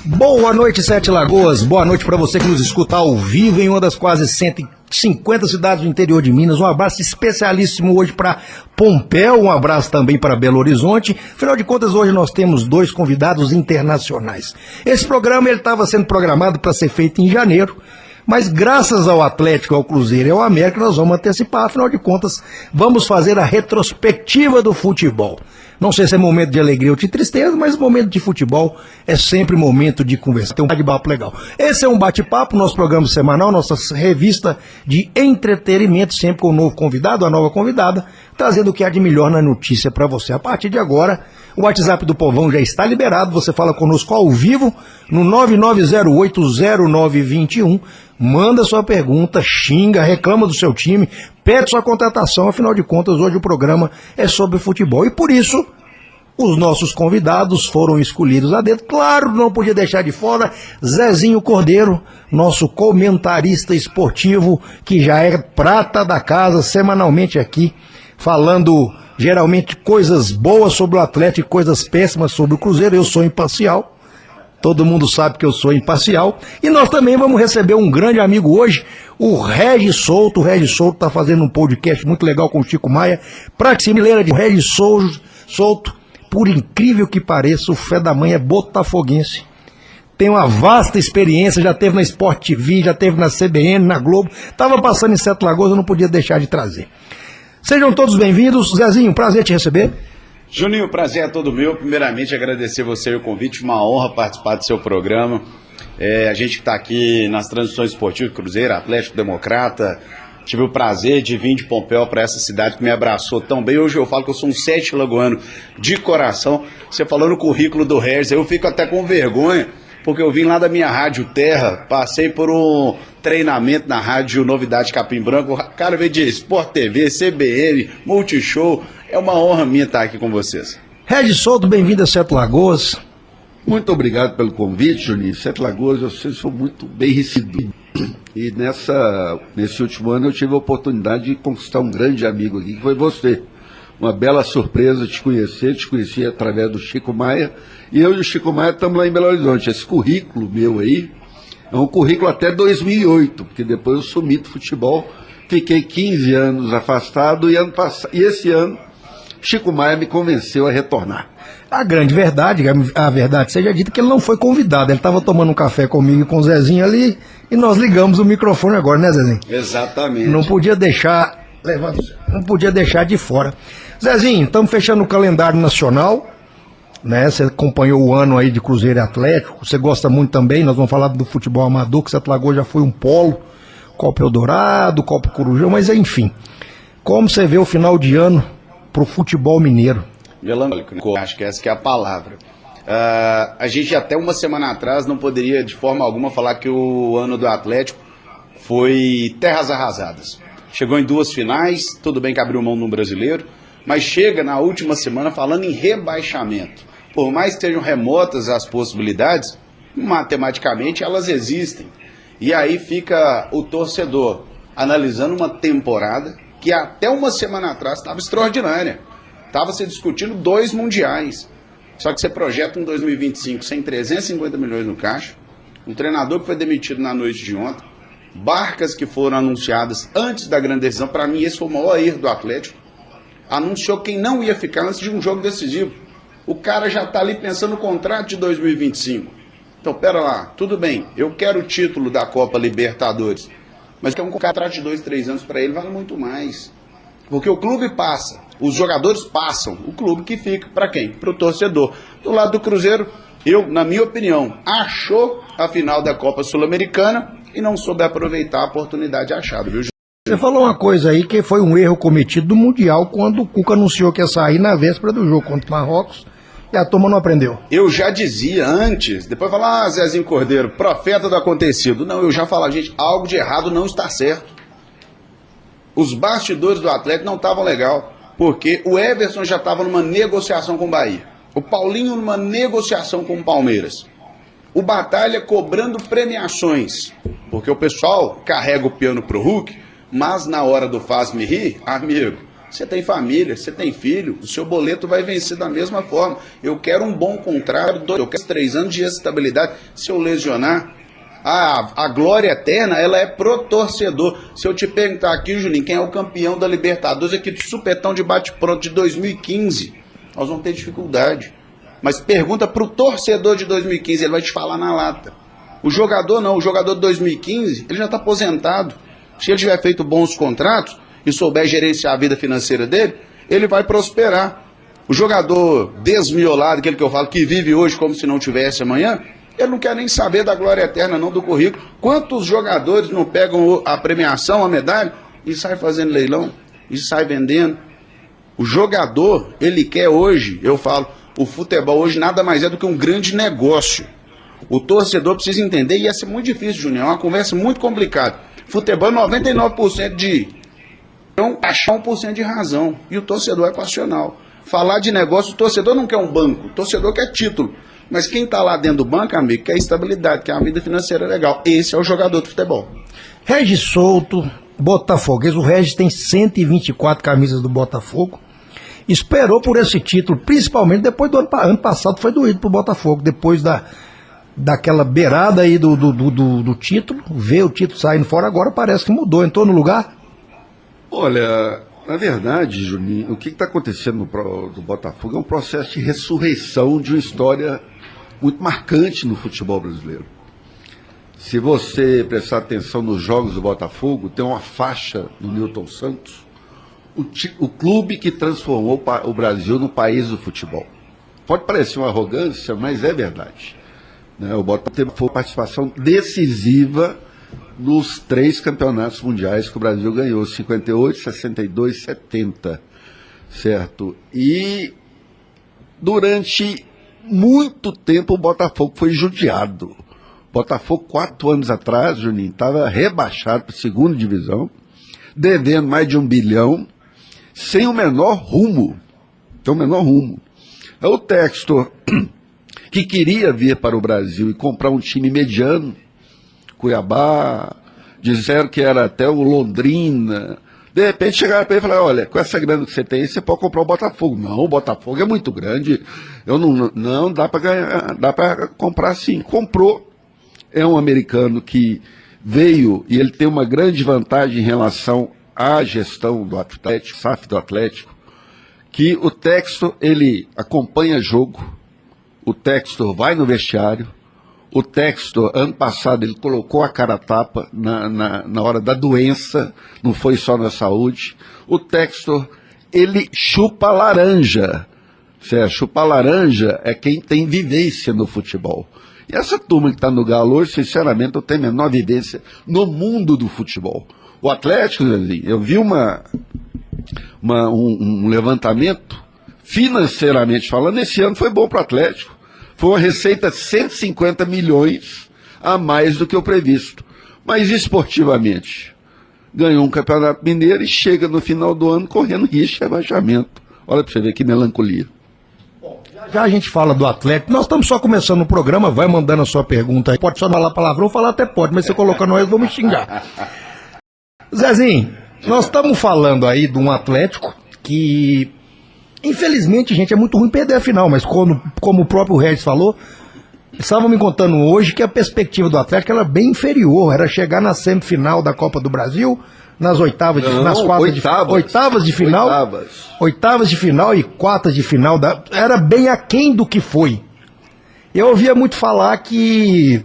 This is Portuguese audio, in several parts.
Boa noite, Sete Lagoas. Boa noite para você que nos escuta ao vivo em uma das quase 150 cidades do interior de Minas. Um abraço especialíssimo hoje para Pompéu, um abraço também para Belo Horizonte. Afinal de contas, hoje nós temos dois convidados internacionais. Esse programa estava sendo programado para ser feito em janeiro, mas graças ao Atlético, ao Cruzeiro e ao América, nós vamos antecipar. Afinal de contas, vamos fazer a retrospectiva do futebol. Não sei se é momento de alegria ou de tristeza, mas momento de futebol é sempre momento de conversa. Tem um bate-papo legal. Esse é um bate-papo, nosso programa semanal, nossa revista de entretenimento, sempre com um novo convidado, uma nova convidada, trazendo o que há de melhor na notícia para você. A partir de agora, o WhatsApp do Povão já está liberado. Você fala conosco ao vivo no 99080921. Manda sua pergunta, xinga, reclama do seu time, pede sua contratação. Afinal de contas, hoje o programa é sobre futebol. E por isso, os nossos convidados foram escolhidos lá dentro. Claro, não podia deixar de fora Zezinho Cordeiro, nosso comentarista esportivo, que já é prata da casa semanalmente aqui, falando geralmente coisas boas sobre o Atlético e coisas péssimas sobre o Cruzeiro. Eu sou imparcial. Todo mundo sabe que eu sou imparcial. E nós também vamos receber um grande amigo hoje, o Regis Souto. O Regis Souto está fazendo um podcast muito legal com o Chico Maia. Prateleira de Regis Souto, por incrível que pareça, o fé da mãe é botafoguense. Tem uma vasta experiência, já teve na Sport TV, já teve na CBN, na Globo. Estava passando em Sete Lagoas, eu não podia deixar de trazer. Sejam todos bem-vindos. Zezinho, prazer te receber. Juninho, o prazer é todo meu. Primeiramente, agradecer você o convite, uma honra participar do seu programa. A gente que está aqui nas transmissões esportivas, Cruzeiro, Atlético, Democrata, tive o prazer de vir de Pompéu para essa cidade que me abraçou tão bem. Hoje eu falo que eu sou um sete lagoano de coração. Você falou no currículo do Regis, eu fico até com vergonha, porque eu vim lá da minha Rádio Terra, passei por um treinamento na Rádio Novidade Capim Branco, o cara veio de Sport TV, CBN, Multishow. É uma honra minha estar aqui com vocês. Regis Souto, bem-vindo a Sete Lagoas. Muito obrigado pelo convite, Juninho. Sete Lagoas, eu sou muito bem recebido. E nesse último ano eu tive a oportunidade de conquistar um grande amigo aqui, que foi você. Uma bela surpresa te conheci através do Chico Maia. E eu e o Chico Maia estamos lá em Belo Horizonte. Esse currículo meu aí é um currículo até 2008, porque depois eu sumi do futebol, fiquei 15 anos afastado e esse ano Chico Maia me convenceu a retornar. A grande verdade, a verdade seja dita, que ele não foi convidado. Ele estava tomando um café comigo e com o Zezinho ali, e nós ligamos o microfone agora, né, Zezinho? Exatamente. Não podia deixar de fora. Zezinho, estamos fechando o calendário nacional, né? Você acompanhou o ano aí de Cruzeiro e Atlético, você gosta muito também. Nós vamos falar do futebol amador, que Sete Lagoas já foi um polo, Copa Eldorado, Copa Corujão, mas enfim. Como você vê o final de ano pro futebol mineiro? Melancólico, acho que essa que é a palavra. A gente até uma semana atrás não poderia de forma alguma falar que o ano do Atlético foi terras arrasadas. Chegou em 2 finais, tudo bem que abriu mão no Brasileiro, mas chega na última semana falando em rebaixamento. Por mais que estejam remotas as possibilidades, matematicamente elas existem. E aí fica o torcedor analisando uma temporada que até uma semana atrás estava extraordinária. Estava se discutindo 2 mundiais. Só que você projeta um 2025 sem 350 milhões no caixa, um treinador que foi demitido na noite de ontem, barcas que foram anunciadas antes da grande decisão. Para mim esse foi o maior erro do Atlético. Anunciou quem não ia ficar antes de um jogo decisivo. O cara já está ali pensando no contrato de 2025. Então, pera lá, tudo bem, eu quero o título da Copa Libertadores, mas que um contrato de 2, 3 anos para ele vale muito mais. Porque o clube passa, os jogadores passam, o clube que fica para quem? Para o torcedor. Do lado do Cruzeiro, eu, na minha opinião, achou a final da Copa Sul-Americana e não soube aproveitar a oportunidade achada, viu? Você falou uma coisa aí que foi um erro cometido no Mundial, quando o Cuca anunciou que ia sair na véspera do jogo contra o Marrocos, e a turma não aprendeu. Eu já dizia antes, depois falar, Zezinho Cordeiro, profeta do acontecido. Não, eu já falava, gente, algo de errado não está certo. Os bastidores do Atlético não estavam legal, porque o Everson já estava numa negociação com o Bahia, o Paulinho numa negociação com o Palmeiras, o Batalha cobrando premiações, porque o pessoal carrega o piano pro Hulk, mas na hora do faz-me rir, amigo, Você tem família, você tem filho, o seu boleto vai vencer da mesma forma. Eu quero um bom contrato, eu quero 3 anos de estabilidade. Se eu lesionar, a glória eterna, ela é pro torcedor. Se eu te perguntar aqui, Juninho, quem é o campeão da Libertadores aqui de supetão de bate-pronto de 2015, nós vamos ter dificuldade. Mas pergunta pro torcedor de 2015, ele vai te falar na lata. O jogador não, o jogador de 2015, ele já está aposentado. Se ele tiver feito bons contratos e souber gerenciar a vida financeira dele, ele vai prosperar. O jogador desmiolado, aquele que eu falo, que vive hoje como se não tivesse amanhã, ele não quer nem saber da glória eterna, não, do currículo. Quantos jogadores não pegam a premiação, a medalha, e sai fazendo leilão, e sai vendendo? O jogador, ele quer hoje, eu falo, o futebol hoje nada mais é do que um grande negócio. O torcedor precisa entender, e ia ser muito difícil, Júnior, é uma conversa muito complicada. Futebol é 99% de... Então, achar 1% de razão. E o torcedor é passional. Falar de negócio, o torcedor não quer um banco, o torcedor quer título. Mas quem está lá dentro do banco, amigo, quer estabilidade, quer uma vida financeira legal. Esse é o jogador de futebol. Regis Souto, botafoguês. O Regis tem 124 camisas do Botafogo. Esperou por esse título, principalmente depois do ano passado, foi doído pro Botafogo. Depois daquela beirada aí do título, ver o título saindo fora, agora parece que mudou, entrou no lugar. Olha, na verdade, Juninho, o que está acontecendo do Botafogo é um processo de ressurreição de uma história muito marcante no futebol brasileiro. Se você prestar atenção nos jogos do Botafogo, tem uma faixa do Newton Santos, o clube que transformou o Brasil no país do futebol. Pode parecer uma arrogância, mas é verdade. O Botafogo teve participação decisiva nos 3 campeonatos mundiais que o Brasil ganhou, 58, 62, 70, certo? E durante muito tempo o Botafogo foi judiado. O Botafogo, 4 anos atrás, Juninho, estava rebaixado para a 2ª divisão, devendo mais de 1 bilhão, sem o menor rumo. Sem o menor rumo. É o Textor, que queria vir para o Brasil e comprar um time mediano, Cuiabá, disseram que era até o Londrina. De repente chegaram para ele e falaram, olha, com essa grana que você tem, você pode comprar o Botafogo. Não, o Botafogo é muito grande. Não dá para ganhar, dá para comprar sim. Comprou. É um americano que veio e ele tem uma grande vantagem em relação à gestão do Atlético, SAF do Atlético, que o Textor, ele acompanha jogo, o Textor vai no vestiário. O Textor, ano passado, ele colocou a cara a tapa na hora da doença, não foi só na saúde. O Textor, ele chupa laranja. Certo? Chupar laranja é quem tem vivência no futebol. E essa turma que está no Galo hoje, sinceramente, não tem a menor vivência no mundo do futebol. O Atlético, eu vi um levantamento, financeiramente falando, esse ano foi bom para o Atlético. Foi uma receita 150 milhões a mais do que o previsto. Mas esportivamente, ganhou um campeonato mineiro e chega no final do ano correndo risco de rebaixamento. Olha para você ver que melancolia. Já a gente fala do Atlético, nós estamos só começando o programa, vai mandando a sua pergunta aí. Pode só falar palavrão, falar até pode, mas se colocar nós, vamos xingar. Zezinho, nós estamos falando aí de um Atlético que... Infelizmente, gente, é muito ruim perder a final, mas como o próprio Regis falou, estavam me contando hoje que a perspectiva do Atlético era bem inferior, era chegar na semifinal da Copa do Brasil, nas oitavas de final e quartas de final, era bem aquém do que foi. Eu ouvia muito falar que,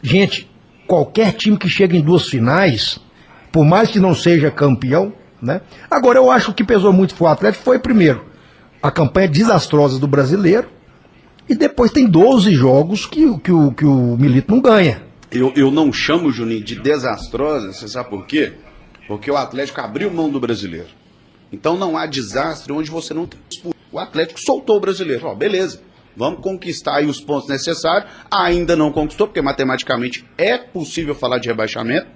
gente, qualquer time que chega em 2 finais, por mais que não seja campeão, né? Agora, eu acho que o que pesou muito pro Atlético foi, primeiro, a campanha desastrosa do brasileiro, e depois tem 12 jogos que o Milito não ganha. Eu não chamo, Juninho, de desastrosa, você sabe por quê? Porque o Atlético abriu mão do brasileiro. Então não há desastre onde você não tem disputa. O Atlético soltou o brasileiro. Ó, beleza, vamos conquistar aí os pontos necessários. Ainda não conquistou, porque matematicamente é possível falar de rebaixamento.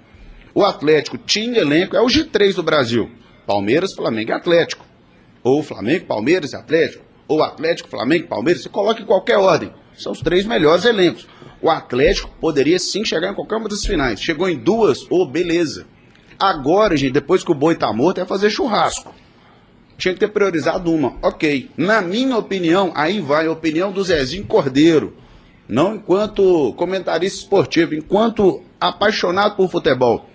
O Atlético tinha elenco, é o G3 do Brasil. Palmeiras, Flamengo e Atlético. Ou Flamengo, Palmeiras e Atlético. Ou Atlético, Flamengo e Palmeiras. Você coloca em qualquer ordem. São os 3 melhores elencos. O Atlético poderia sim chegar em qualquer uma das finais. Chegou em 2, beleza. Agora, gente, depois que o boi tá morto, é fazer churrasco. tinha que ter priorizado uma. Ok. Na minha opinião, aí vai a opinião do Zezinho Cordeiro. Não enquanto comentarista esportivo, enquanto apaixonado por futebol.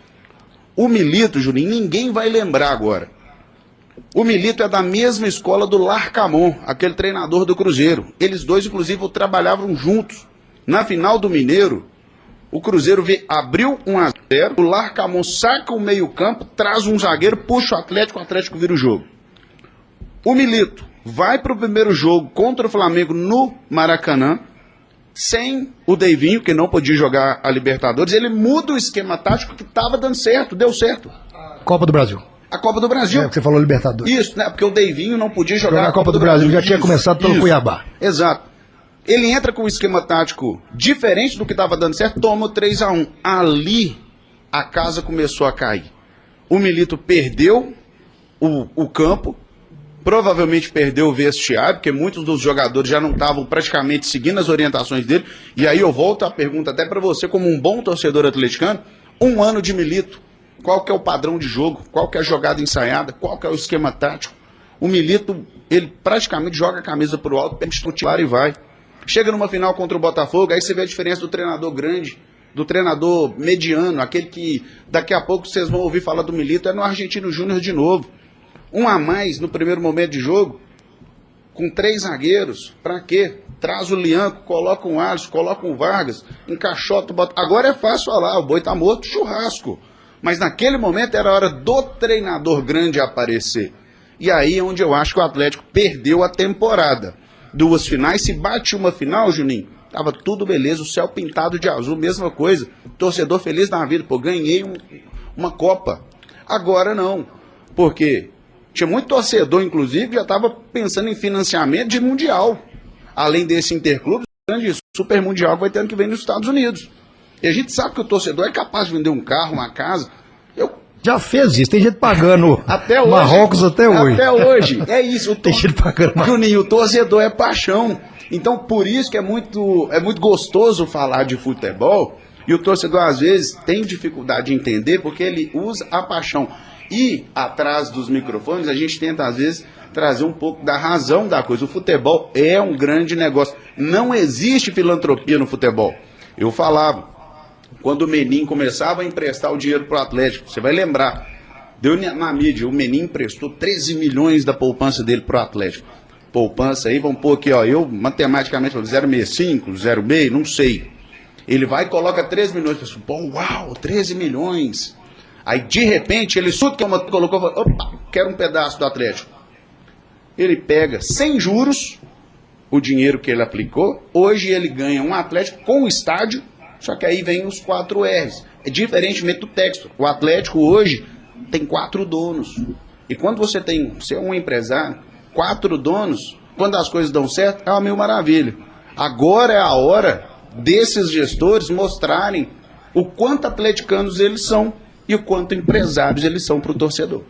O Milito, Juninho, ninguém vai lembrar agora. O Milito é da mesma escola do Larcamon, aquele treinador do Cruzeiro. Eles dois, inclusive, trabalhavam juntos. Na final do Mineiro, o Cruzeiro abriu 1-0, o Larcamon saca o meio-campo, traz um zagueiro, puxa o Atlético vira o jogo. O Milito vai para o primeiro jogo contra o Flamengo no Maracanã, sem o Deivinho, que não podia jogar a Libertadores, ele muda o esquema tático que estava dando certo, deu certo. Copa do Brasil. A Copa do Brasil. É, que você falou Libertadores. Isso, né? Porque o Deivinho não podia jogar a Copa do Brasil. Já tinha começado pelo Cuiabá. Exato. Ele entra com um esquema tático diferente do que estava dando certo, toma o 3-1. Ali, a casa começou a cair. O Milito perdeu o campo, provavelmente perdeu o vestiário, porque muitos dos jogadores já não estavam praticamente seguindo as orientações dele. E aí eu volto a pergunta até para você, como um bom torcedor atleticano, 1 ano de Milito. Qual que é o padrão de jogo? Qual que é a jogada ensaiada? Qual que é o esquema tático? O Milito, ele praticamente joga a camisa pro alto, perde o titular e vai. Chega numa final contra o Botafogo, aí você vê a diferença do treinador grande, do treinador mediano, aquele que daqui a pouco vocês vão ouvir falar do Milito, é no Argentino Júnior de novo. 1 a mais no primeiro momento de jogo, com 3 zagueiros, pra quê? Traz o Lianco, coloca um Alisson, coloca um Vargas, encaixota o Botafogo. Agora é fácil falar, o boi tá morto, churrasco. Mas naquele momento era hora do treinador grande aparecer. E aí é onde eu acho que o Atlético perdeu a temporada. 2 finais, se bate uma final, Juninho, tava tudo beleza, o céu pintado de azul, mesma coisa. Torcedor feliz da vida, pô, ganhei uma Copa. Agora não, porque tinha muito torcedor, inclusive, que já estava pensando em financiamento de Mundial. Além desse Interclubes, o grande Super Mundial vai ter ano que vem nos Estados Unidos. E a gente sabe que o torcedor é capaz de vender um carro, uma casa. Já fez isso, tem gente pagando até hoje, Marrocos até hoje. Até hoje, é isso. Tem gente pagando Juninho, o torcedor é paixão. Então, por isso que é muito gostoso falar de futebol. E o torcedor, às vezes, tem dificuldade de entender porque ele usa a paixão. E, atrás dos microfones, a gente tenta, às vezes, trazer um pouco da razão da coisa. O futebol é um grande negócio. Não existe filantropia no futebol. Eu falava. Quando o Menin começava a emprestar o dinheiro para o Atlético, você vai lembrar, deu na mídia, o Menin emprestou 13 milhões da poupança dele para o Atlético. Poupança aí, vamos pôr aqui, ó, eu matematicamente falo 0,65, 0,6, não sei. Ele vai e coloca 13 milhões, pessoal, pô, uau, 13 milhões. Aí de repente ele colocou, opa, quero um pedaço do Atlético. Ele pega sem juros o dinheiro que ele aplicou, hoje ele ganha um Atlético com o estádio. Só que aí vem os 4 R's. É diferentemente do texto. O Atlético hoje tem 4 donos. E quando você é um empresário, 4 donos, quando as coisas dão certo, é uma mil maravilha. Agora é a hora desses gestores mostrarem o quanto atleticanos eles são e o quanto empresários eles são para o torcedor.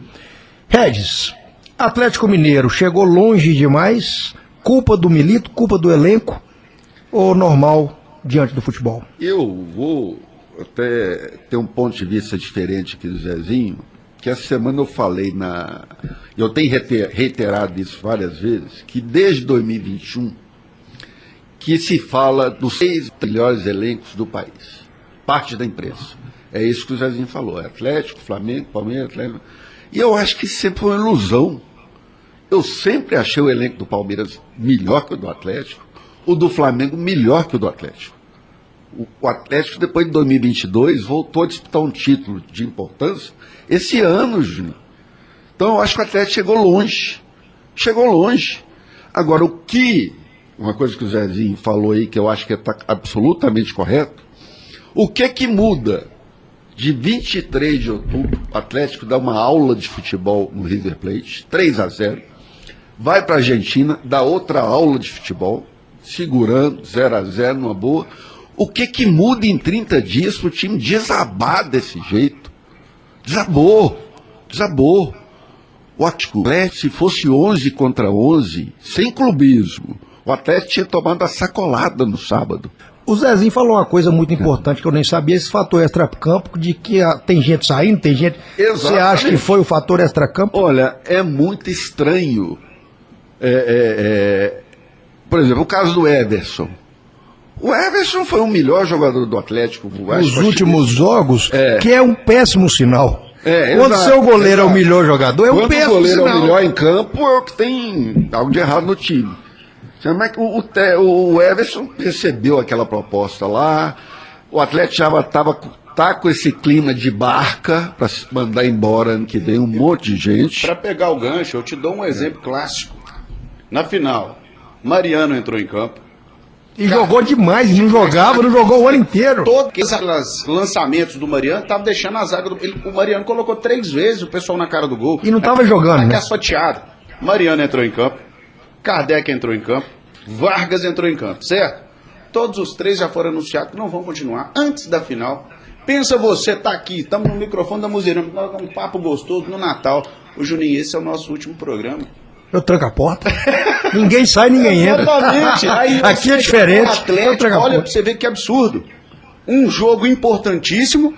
Regis, Atlético Mineiro chegou longe demais? Culpa do Milito, culpa do elenco ou normal diante do futebol? Eu vou até ter um ponto de vista diferente aqui do Zezinho, que essa semana eu falei eu tenho reiterado isso várias vezes, que desde 2021 que se fala dos 6 melhores elencos do país. Parte da imprensa. É isso que o Zezinho falou. É Atlético, Flamengo, Palmeiras, Atlético. E eu acho que sempre foi uma ilusão. Eu sempre achei o elenco do Palmeiras melhor que o do Atlético, o do Flamengo melhor que o do Atlético. O Atlético, depois de 2022, voltou a disputar um título de importância esse ano, Juninho. Então, eu acho que o Atlético chegou longe. Chegou longe. Agora, uma coisa que o Zezinho falou aí, que eu acho que está absolutamente correto, o que muda de 23 de outubro, o Atlético dá uma aula de futebol no River Plate, 3-0, vai para a Argentina, dá outra aula de futebol, segurando, 0-0, numa boa. O que muda em 30 dias para o time desabar desse jeito? Desabou. O Atlético, se fosse 11 contra 11, sem clubismo, o Atlético tinha tomado a sacolada no sábado. O Zezinho falou uma coisa muito importante que eu nem sabia, esse fator extracampo, de que tem gente saindo, tem gente... Exatamente. Você acha que foi o fator extracampo? Olha, é muito estranho. Por exemplo, o caso do Everson. O Everson foi o melhor jogador do Atlético. Nos últimos jogos, que é um péssimo sinal. Quando o seu goleiro é o melhor jogador, é um péssimo sinal. Quando o goleiro é o melhor em campo, é o que tem algo de errado no time. O Everson recebeu aquela proposta lá, o Atlético já tá com esse clima de barca para se mandar embora ano que vem um monte de gente. Para pegar o gancho, eu te dou um exemplo clássico. Na final, Mariano entrou em campo. E jogou demais, não jogou o ano inteiro. Todos os lançamentos do Mariano estavam deixando a zaga o Mariano colocou 3 vezes o pessoal na cara do gol. E não estava jogando, né? Fatiado. Mariano entrou em campo, Kardec entrou em campo, Vargas entrou em campo, certo? Todos os 3 já foram anunciados que não vão continuar antes da final. Pensa você, tá aqui, estamos no microfone da Muzeirão, um papo gostoso no Natal. O Juninho, esse é o nosso último programa. Eu tranco a porta. Ninguém sai, ninguém entra. Exatamente. Aí aqui é diferente. Atlético, olha pra você ver que absurdo. Um jogo importantíssimo,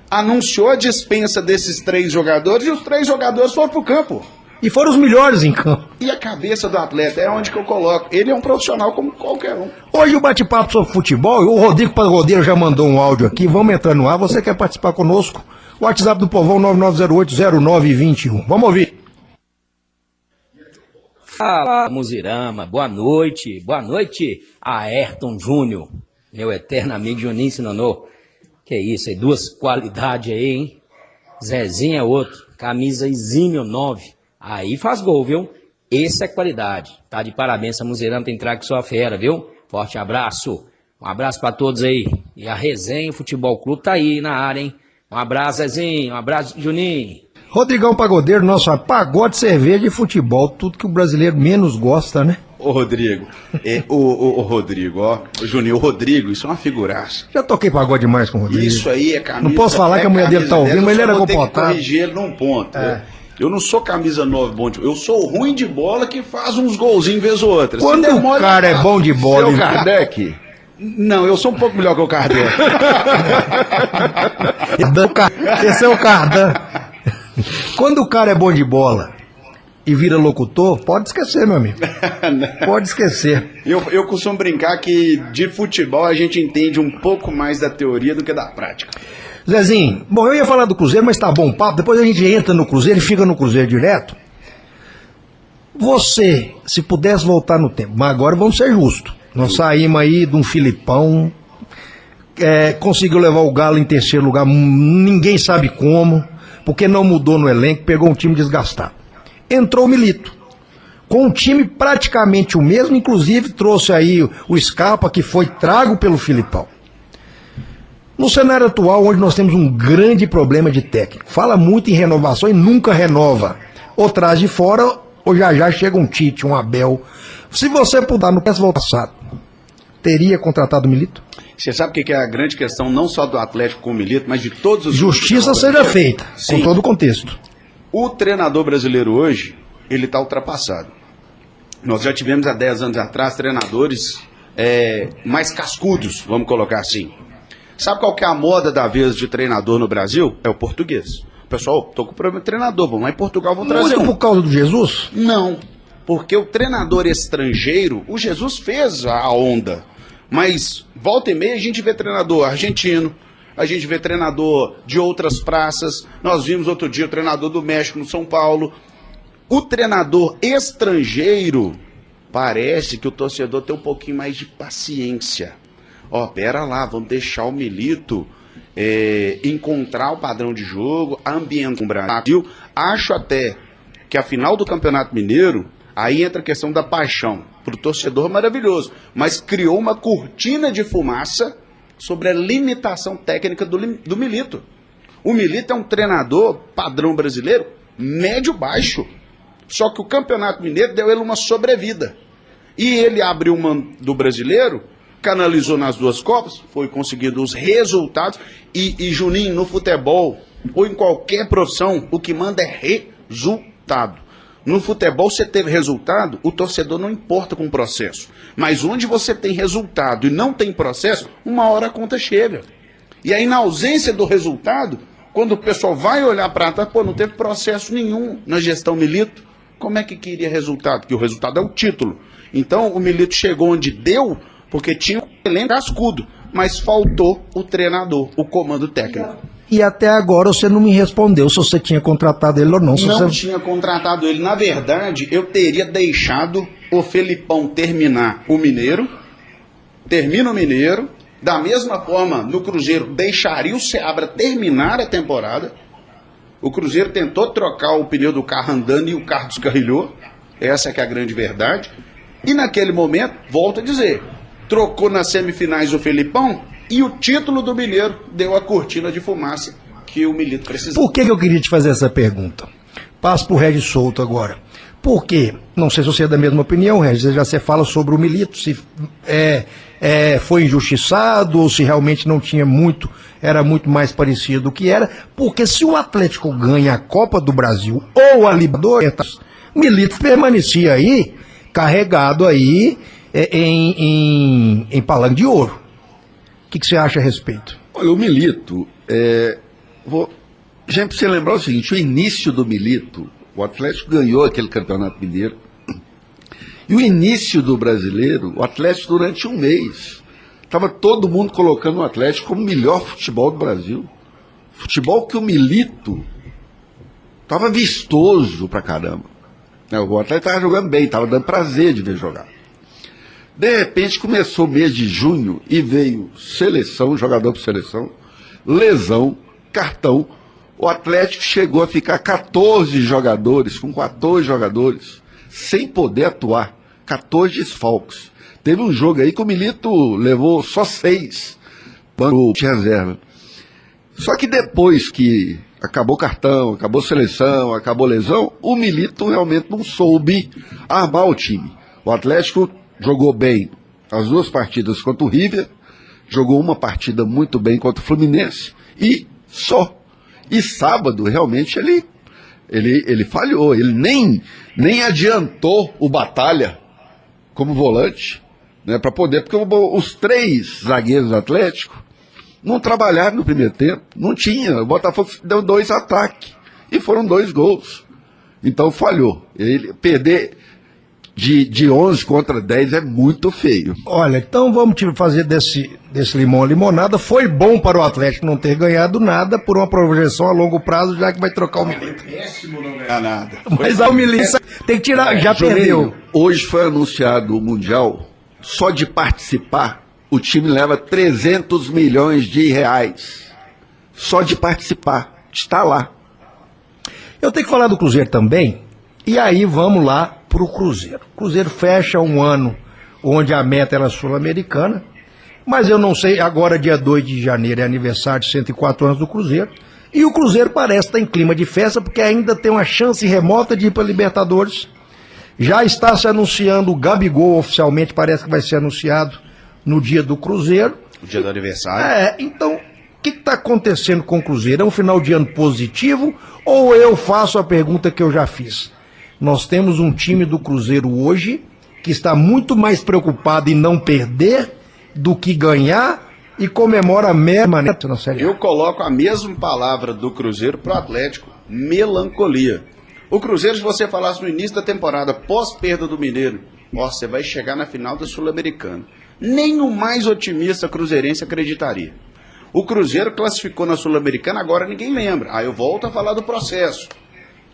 anunciou a dispensa desses 3 jogadores e os 3 jogadores foram pro campo. E foram os melhores em campo. E a cabeça do atleta é onde que eu coloco. Ele é um profissional como qualquer um. Hoje o bate-papo sobre futebol, o Rodrigo Pagodeiro já mandou um áudio aqui, vamos entrar no ar. Você quer participar conosco? O WhatsApp do Povão 99080921. Vamos ouvir. Fala, Muzirama, boa noite, Ayrton Júnior, meu eterno amigo Juninho Sinono. Que isso aí, 2 qualidades aí, hein? Zezinho é outro, camisa exímio 9, aí faz gol, viu? Esse é qualidade, tá de parabéns, a Muzirama tem trago sua fera, viu? Forte abraço, um abraço pra todos aí, e a resenha, o Futebol Clube tá aí na área, hein? Um abraço, Zezinho, um abraço, Juninho. Rodrigão Pagodeiro, nosso pagode, cerveja e futebol, tudo que o brasileiro menos gosta, né? Ô Rodrigo, Rodrigo, ó, Juninho, o Rodrigo, isso é uma figuraça. Já toquei pagode demais com o Rodrigo. Isso aí é camisa. Não posso falar que a mulher dele tá ouvindo, mas ele era comportado. Eu vou corrigir ele num ponto. Eu não sou camisa 9 bom de... Eu sou ruim de bola que faz uns golzinhos vez ou outra. Quando o cara é bom de bola... Seu Kardec... Não, eu sou um pouco melhor que o Kardec. Esse é o Cardan. Quando o cara é bom de bola e vira locutor, pode esquecer, meu amigo. Pode esquecer. Eu costumo brincar que de futebol a gente entende um pouco mais da teoria do que da prática. Zezinho, bom, eu ia falar do Cruzeiro, mas tá bom o papo. Depois a gente entra no Cruzeiro e fica no Cruzeiro direto. Você, se pudesse voltar no tempo, mas agora vamos ser justos. Nós saímos aí de um Filipão, conseguiu levar o Galo em 3º lugar, ninguém sabe como, porque não mudou no elenco, pegou um time desgastado. Entrou o Milito, com um time praticamente o mesmo, inclusive trouxe aí o Scarpa, que foi trago pelo Filipão. No cenário atual, onde nós temos um grande problema de técnico, fala muito em renovação e nunca renova. Ou traz de fora, ou já chega um Tite, um Abel. Se você puder no passado, teria contratado o Milito? Você sabe o que é a grande questão, não só do Atlético com o Milito, mas de todos os... Justiça seja feita, sim, com todo o contexto. O treinador brasileiro hoje, ele está ultrapassado. Nós já tivemos há 10 anos atrás treinadores mais cascudos, vamos colocar assim. Sabe qual que é a moda da vez de treinador no Brasil? É o português. Pessoal, tô com problema de treinador, vamos lá em Portugal, vamos trazer por causa do Jesus? Não, porque o treinador estrangeiro, o Jesus fez a onda, mas volta e meia a gente vê treinador argentino, a gente vê treinador de outras praças, nós vimos outro dia o treinador do México no São Paulo. O treinador estrangeiro, parece que o torcedor tem um pouquinho mais de paciência. Pera lá, vamos deixar o Milito encontrar o padrão de jogo, ambiente no Brasil. Acho até que a final do Campeonato Mineiro, aí entra a questão da paixão. Para o torcedor maravilhoso, mas criou uma cortina de fumaça sobre a limitação técnica do Milito. O Milito é um treinador padrão brasileiro médio-baixo. Só que o Campeonato Mineiro deu ele uma sobrevida. E ele abriu mão do brasileiro, canalizou nas 2 Copas, foi conseguindo os resultados. E Juninho, no futebol ou em qualquer profissão, o que manda é resultado. No futebol você teve resultado, o torcedor não importa com o processo. Mas onde você tem resultado e não tem processo, uma hora a conta chega. E aí na ausência do resultado, quando o pessoal vai olhar para trás, não teve processo nenhum na gestão Milito, como é que queria resultado? Porque o resultado é o título. Então o Milito chegou onde deu, porque tinha um elenco cascudo, mas faltou o treinador, o comando técnico. E até agora você não me respondeu se você tinha contratado ele ou não. Não tinha contratado ele. Na verdade, eu teria deixado o Felipão terminar o Mineiro. Termina o Mineiro. Da mesma forma, no Cruzeiro, deixaria o Seabra terminar a temporada. O Cruzeiro tentou trocar o pneu do carro andando e o carro descarrilhou. Essa é que é a grande verdade. E naquele momento, volto a dizer, trocou nas semifinais o Felipão e o título do Mineiro deu a cortina de fumaça que o Milito precisava. Por que eu queria te fazer essa pergunta? Passo para o Regis Souto agora. Por quê? Não sei se você é da mesma opinião, Regis, já você fala sobre o Milito, se foi injustiçado ou se realmente não tinha muito, era muito mais parecido do que era, porque se o Atlético ganha a Copa do Brasil ou a Libertadores, Milito permanecia aí, carregado aí em palanque de ouro. O que você acha a respeito? Olha, o Milito, a gente precisa lembrar o seguinte, o início do Milito, o Atlético ganhou aquele campeonato mineiro, e o início do brasileiro, o Atlético durante um mês, estava todo mundo colocando o Atlético como o melhor futebol do Brasil. Futebol que o Milito estava vistoso pra caramba. O Atlético estava jogando bem, estava dando prazer de ver jogar. De repente começou o mês de junho e veio seleção, jogador por seleção, lesão, cartão. O Atlético chegou a ficar 14 jogadores, com 14 jogadores, sem poder atuar. 14 desfalques. Teve um jogo aí que o Milito levou só 6 banco de reserva. Só que depois que acabou cartão, acabou seleção, acabou lesão, o Milito realmente não soube armar o time. O Atlético jogou bem as 2 partidas contra o River, jogou uma partida muito bem contra o Fluminense e só. E sábado, realmente, ele falhou, ele nem adiantou o Batalha como volante, né, para poder, porque os 3 zagueiros do Atlético não trabalharam no primeiro tempo, não tinha, o Botafogo deu 2 ataques e foram 2 gols. Então falhou. Ele perder de 11 contra 10 é muito feio. Olha, então vamos fazer desse limão a limonada. Foi bom para o Atlético não ter ganhado nada por uma projeção a longo prazo, já que vai trocar o Milito. Péssimo não ganhar nada. Mas o Milito tem que tirar, já perdeu. Hoje foi anunciado o Mundial, só de participar, o time leva 300 milhões de reais. Só de participar, está lá. Eu tenho que falar do Cruzeiro também, e aí vamos lá para o Cruzeiro. O Cruzeiro fecha um ano onde a meta era sul-americana, mas eu não sei, agora dia 2 de janeiro é aniversário de 104 anos do Cruzeiro, e o Cruzeiro parece estar em clima de festa, porque ainda tem uma chance remota de ir para a Libertadores. Já está se anunciando o Gabigol oficialmente, parece que vai ser anunciado no dia do Cruzeiro. O dia do aniversário. Então, o que está acontecendo com o Cruzeiro? É um final de ano positivo ou eu faço a pergunta que eu já fiz? Nós temos um time do Cruzeiro hoje que está muito mais preocupado em não perder do que ganhar e comemora a mesma na Série A. Eu coloco a mesma palavra do Cruzeiro para o Atlético, melancolia. O Cruzeiro, se você falasse no início da temporada, pós-perda do Mineiro, você vai chegar na final da Sul-Americana. Nem o mais otimista cruzeirense acreditaria. O Cruzeiro classificou na Sul-Americana, agora ninguém lembra. Aí eu volto a falar do processo.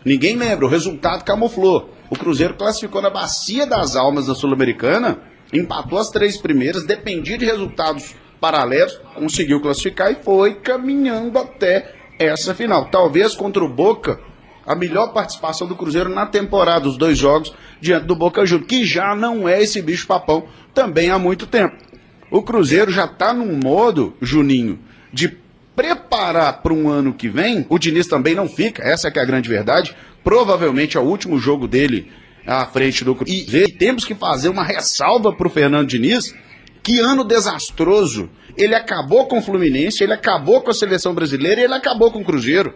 Ninguém lembra, o resultado camuflou. O Cruzeiro classificou na Bacia das Almas da Sul-Americana, empatou as 3 primeiras, dependia de resultados paralelos, conseguiu classificar e foi caminhando até essa final. Talvez contra o Boca, a melhor participação do Cruzeiro na temporada, os 2 jogos diante do Boca Juniors, que já não é esse bicho-papão também há muito tempo. O Cruzeiro já está num modo, Juninho, de preparar para um ano que vem. O Diniz também não fica, essa que é a grande verdade. Provavelmente é o último jogo dele à frente do Cruzeiro. E temos que fazer uma ressalva para o Fernando Diniz, que ano desastroso. Ele acabou com o Fluminense, ele acabou com a seleção brasileira e ele acabou com o Cruzeiro.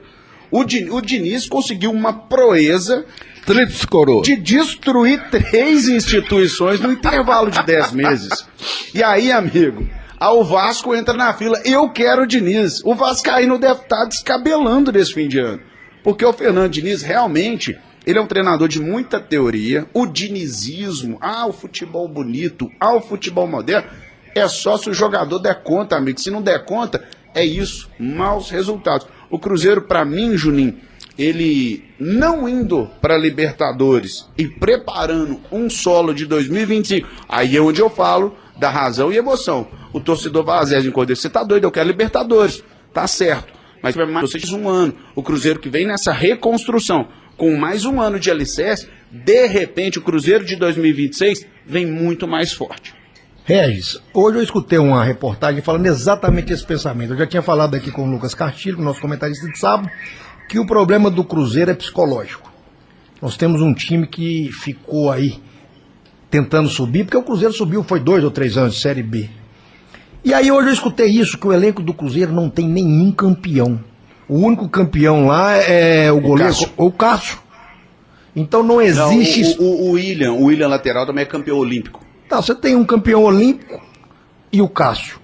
O Diniz conseguiu uma proeza Tríplice coroa. de destruir 3 instituições no intervalo de 10 meses. E aí, amigo, o Vasco entra na fila. Eu quero o Diniz. O Vascaíno deve estar descabelando nesse fim de ano. Porque o Fernando Diniz, realmente, ele é um treinador de muita teoria. O dinizismo, o futebol bonito, o futebol moderno, é só se o jogador der conta, amigo. Se não der conta, é isso, maus resultados. O Cruzeiro, para mim, Juninho, ele não indo para Libertadores e preparando um solo de 2025, aí é onde eu falo da razão e emoção. O torcedor vai às vezes enquanto você tá doido, eu quero Libertadores, tá certo, mas vai mais um ano. O Cruzeiro que vem nessa reconstrução, com mais um ano de alicerce, de repente o Cruzeiro de 2026 vem muito mais forte. Regis, hoje eu escutei uma reportagem falando exatamente esse pensamento. Eu já tinha falado aqui com o Lucas Castilho, nosso comentarista de sábado, que o problema do Cruzeiro é psicológico. Nós temos um time que ficou aí tentando subir, porque o Cruzeiro subiu, foi 2 ou 3 anos de Série B. E aí hoje eu escutei isso, que o elenco do Cruzeiro não tem nenhum campeão. O único campeão lá é o goleiro, o Cássio. Então não existe... Não, o William lateral também é campeão olímpico. Tá, você tem um campeão olímpico e o Cássio.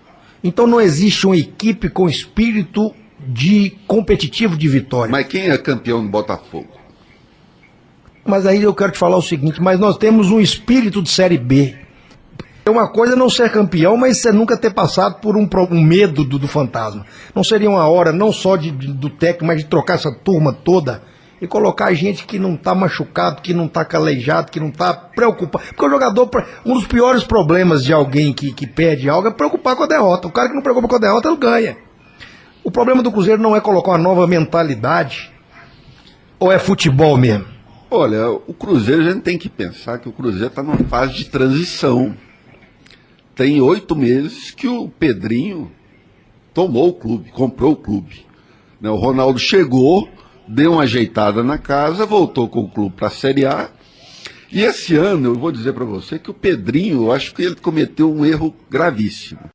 Então não existe uma equipe com espírito de competitivo de vitória. Mas quem é campeão do Botafogo? Mas aí eu quero te falar o seguinte, mas nós temos um espírito de Série B. É uma coisa não ser campeão, mas você nunca ter passado por um medo do fantasma. Não seria uma hora não só do técnico, mas de trocar essa turma toda e colocar gente que não está machucado, que não está calejado, que não está preocupado. Porque o jogador, um dos piores problemas de alguém que perde algo é preocupar com a derrota. O cara que não preocupa com a derrota, não ganha. O problema do Cruzeiro não é colocar uma nova mentalidade, ou é futebol mesmo? Olha, o Cruzeiro, a gente tem que pensar que o Cruzeiro está numa fase de transição. Tem 8 meses que o Pedrinho tomou o clube, comprou o clube. O Ronaldo chegou, deu uma ajeitada na casa, voltou com o clube para a Série A. E esse ano, eu vou dizer para você que o Pedrinho, eu acho que ele cometeu um erro gravíssimo.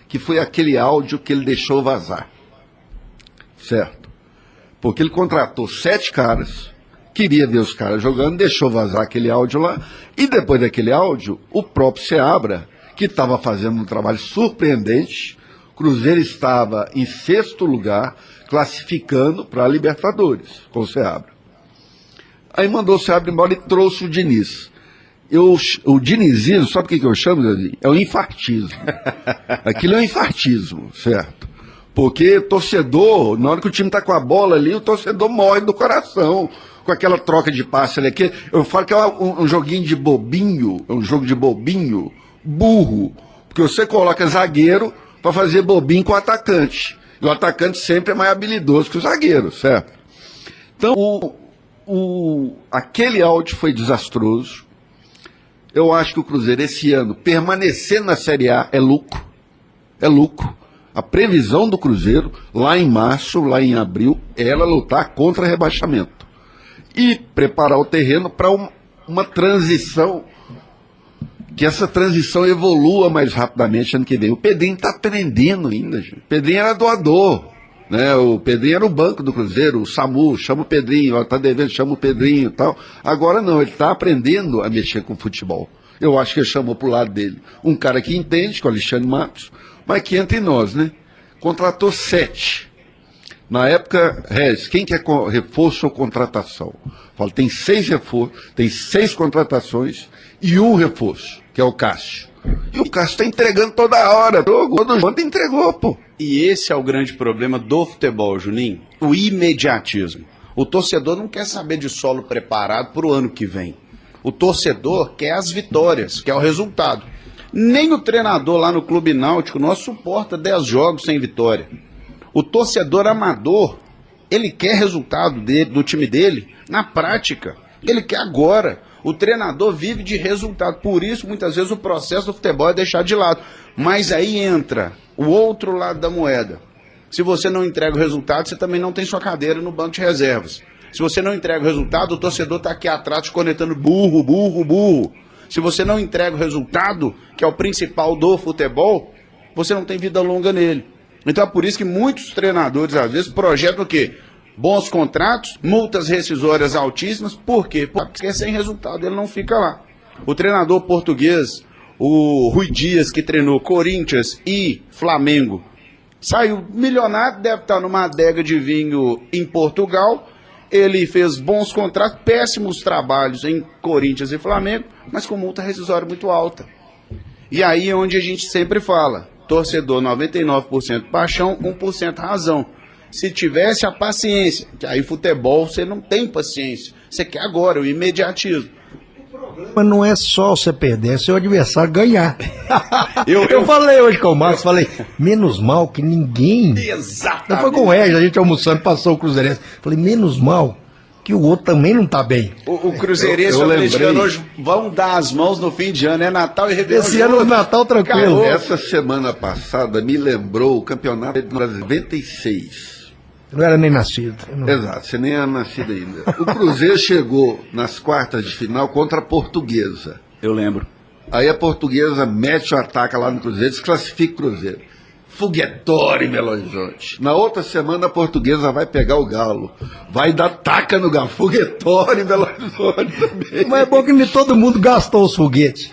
Que foi aquele áudio que ele deixou vazar. Certo? Porque ele contratou 7 caras, queria ver os caras jogando, deixou vazar aquele áudio lá, e depois daquele áudio, o próprio Seabra, que estava fazendo um trabalho surpreendente, o Cruzeiro estava em 6º lugar, classificando para a Libertadores, com o Seabra. Aí mandou o Seabra embora e trouxe o Diniz. O dinizismo, sabe o que eu chamo, Zezinho? É o infartismo. Aquilo é um infartismo, certo? Porque torcedor, na hora que o time está com a bola ali, o torcedor morre do coração com aquela troca de passe ali. Eu falo que é um joguinho de bobinho, é um jogo de bobinho, burro. Porque você coloca zagueiro para fazer bobinho com o atacante. E o atacante sempre é mais habilidoso que o zagueiro, certo? Então, aquele áudio foi desastroso. Eu acho que o Cruzeiro, esse ano, permanecer na Série A é lucro. É lucro. A previsão do Cruzeiro, lá em março, lá em abril, é ela lutar contra rebaixamento. E preparar o terreno para uma transição, que essa transição evolua mais rapidamente ano que vem. O Pedrinho está aprendendo ainda, gente. O Pedrinho era doador, né? O Pedrinho era o banco do Cruzeiro, o SAMU, chama o Pedrinho, está devendo, chama o Pedrinho e tal. Agora não, ele está aprendendo a mexer com o futebol. Eu acho que ele chamou para o lado dele um cara que entende, que é o Alexandre Matos, mas que entre nós, né? Contratou 7. Na época, Regis, quem quer reforço ou contratação? Fala, tem 6 reforços, tem 6 contratações e 1 reforço, que é o Cássio. E o Cássio está entregando toda hora. Todo jogo entregou, pô. E esse é o grande problema do futebol, Juninho. O imediatismo. O torcedor não quer saber de solo preparado para o ano que vem. O torcedor quer as vitórias, quer o resultado. Nem o treinador lá no Clube Náutico não suporta 10 jogos sem vitória. O torcedor amador, ele quer resultado do time dele na prática. Ele quer agora. O treinador vive de resultado. Por isso, muitas vezes, o processo do futebol é deixado de lado. Mas aí entra o outro lado da moeda. Se você não entrega o resultado, você também não tem sua cadeira no banco de reservas. Se você não entrega o resultado, o torcedor está aqui atrás te conectando burro, burro, burro. Se você não entrega o resultado, que é o principal do futebol, você não tem vida longa nele. Então é por isso que muitos treinadores, às vezes, projetam o quê? Bons contratos, multas rescisórias altíssimas. Por quê? Porque sem resultado ele não fica lá. O treinador português, o Rui Dias, que treinou Corinthians e Flamengo, saiu milionário, deve estar numa adega de vinho em Portugal. Ele fez bons contratos, péssimos trabalhos em Corinthians e Flamengo, mas com multa rescisória muito alta. E aí é onde a gente sempre fala, torcedor 99% paixão, 1% razão. Se tivesse a paciência, que aí futebol você não tem paciência, você quer agora, o imediatismo. Mas não é só você perder, é seu adversário ganhar. Eu falei hoje com o Marcos, falei, menos mal que ninguém... Exatamente. Foi com o Regis, a gente almoçando, passou o Cruzeirense. Falei, menos mal que o outro também não tá bem. O Cruzeirense e o Atlético hoje vão dar as mãos no fim de ano, é Natal e Réveillon. Esse ano é Natal tranquilo. Acabou. Essa semana passada me lembrou o campeonato de 96. Eu não era nem nascido. Exato, você nem era nascido ainda. O Cruzeiro chegou nas quartas de final contra a Portuguesa. Eu lembro. Aí a Portuguesa mete o ataque lá no Cruzeiro, desclassifica o Cruzeiro. Foguetório em Belo Horizonte. Na outra semana a Portuguesa vai pegar o Galo. Vai dar taca no Galo. Foguetório em Belo Horizonte também. Mas é bom que nem todo mundo gastou os foguetes.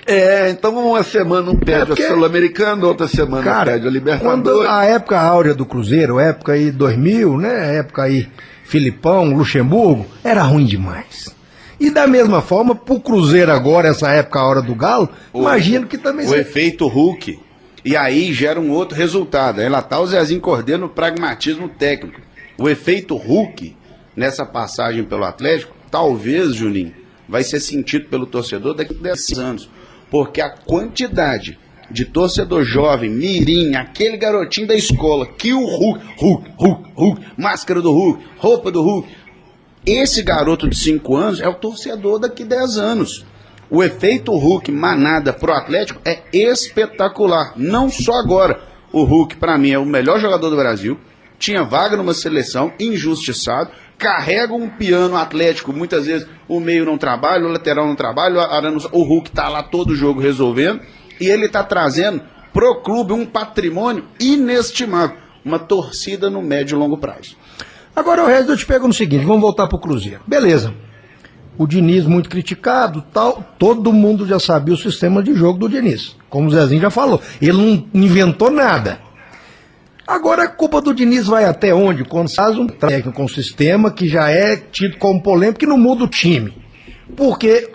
Então uma semana um perde porque... a Sul-Americana, outra semana perde a Libertadores. Quando a época áurea do Cruzeiro, época aí 2000, né, época aí Filipão, Luxemburgo, era ruim demais. E da mesma forma, pro Cruzeiro agora, essa época áurea do Galo, imagino que também... O efeito Hulk. E aí gera um outro resultado. Aí lá tá o Zezinho Cordeiro no pragmatismo técnico. O efeito Hulk, nessa passagem pelo Atlético, talvez, Juninho, vai ser sentido pelo torcedor daqui a 10 anos. Porque a quantidade de torcedor jovem, mirim, aquele garotinho da escola, que o Hulk, máscara do Hulk, roupa do Hulk, esse garoto de 5 anos é o torcedor daqui a 10 anos. O efeito Hulk manada pro Atlético é espetacular. Não só agora. O Hulk, para mim, é o melhor jogador do Brasil. Tinha vaga numa seleção, injustiçado. Carrega um piano Atlético. Muitas vezes o meio não trabalha, o lateral não trabalha, o Hulk tá lá todo jogo resolvendo. E ele tá trazendo pro clube um patrimônio inestimável. Uma torcida no médio e longo prazo. Agora, o resto eu te pego no seguinte, vamos voltar pro Cruzeiro. Beleza. O Diniz muito criticado, tal, todo mundo já sabia o sistema de jogo do Diniz, como o Zezinho já falou, ele não inventou nada. Agora a culpa do Diniz vai até onde? Quando faz um técnico com um sistema que já é tido como polêmico, que não muda o time. Porque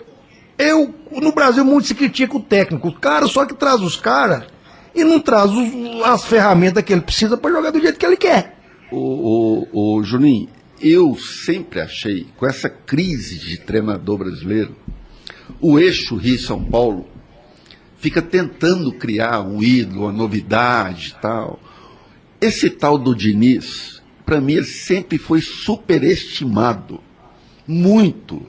no Brasil muito se critica o técnico, o cara só que traz os caras e não traz as ferramentas que ele precisa para jogar do jeito que ele quer. O Juninho, eu sempre achei, com essa crise de treinador brasileiro, o eixo Rio-São Paulo fica tentando criar um ídolo, uma novidade e tal. Esse tal do Diniz, para mim, ele sempre foi superestimado. Muito.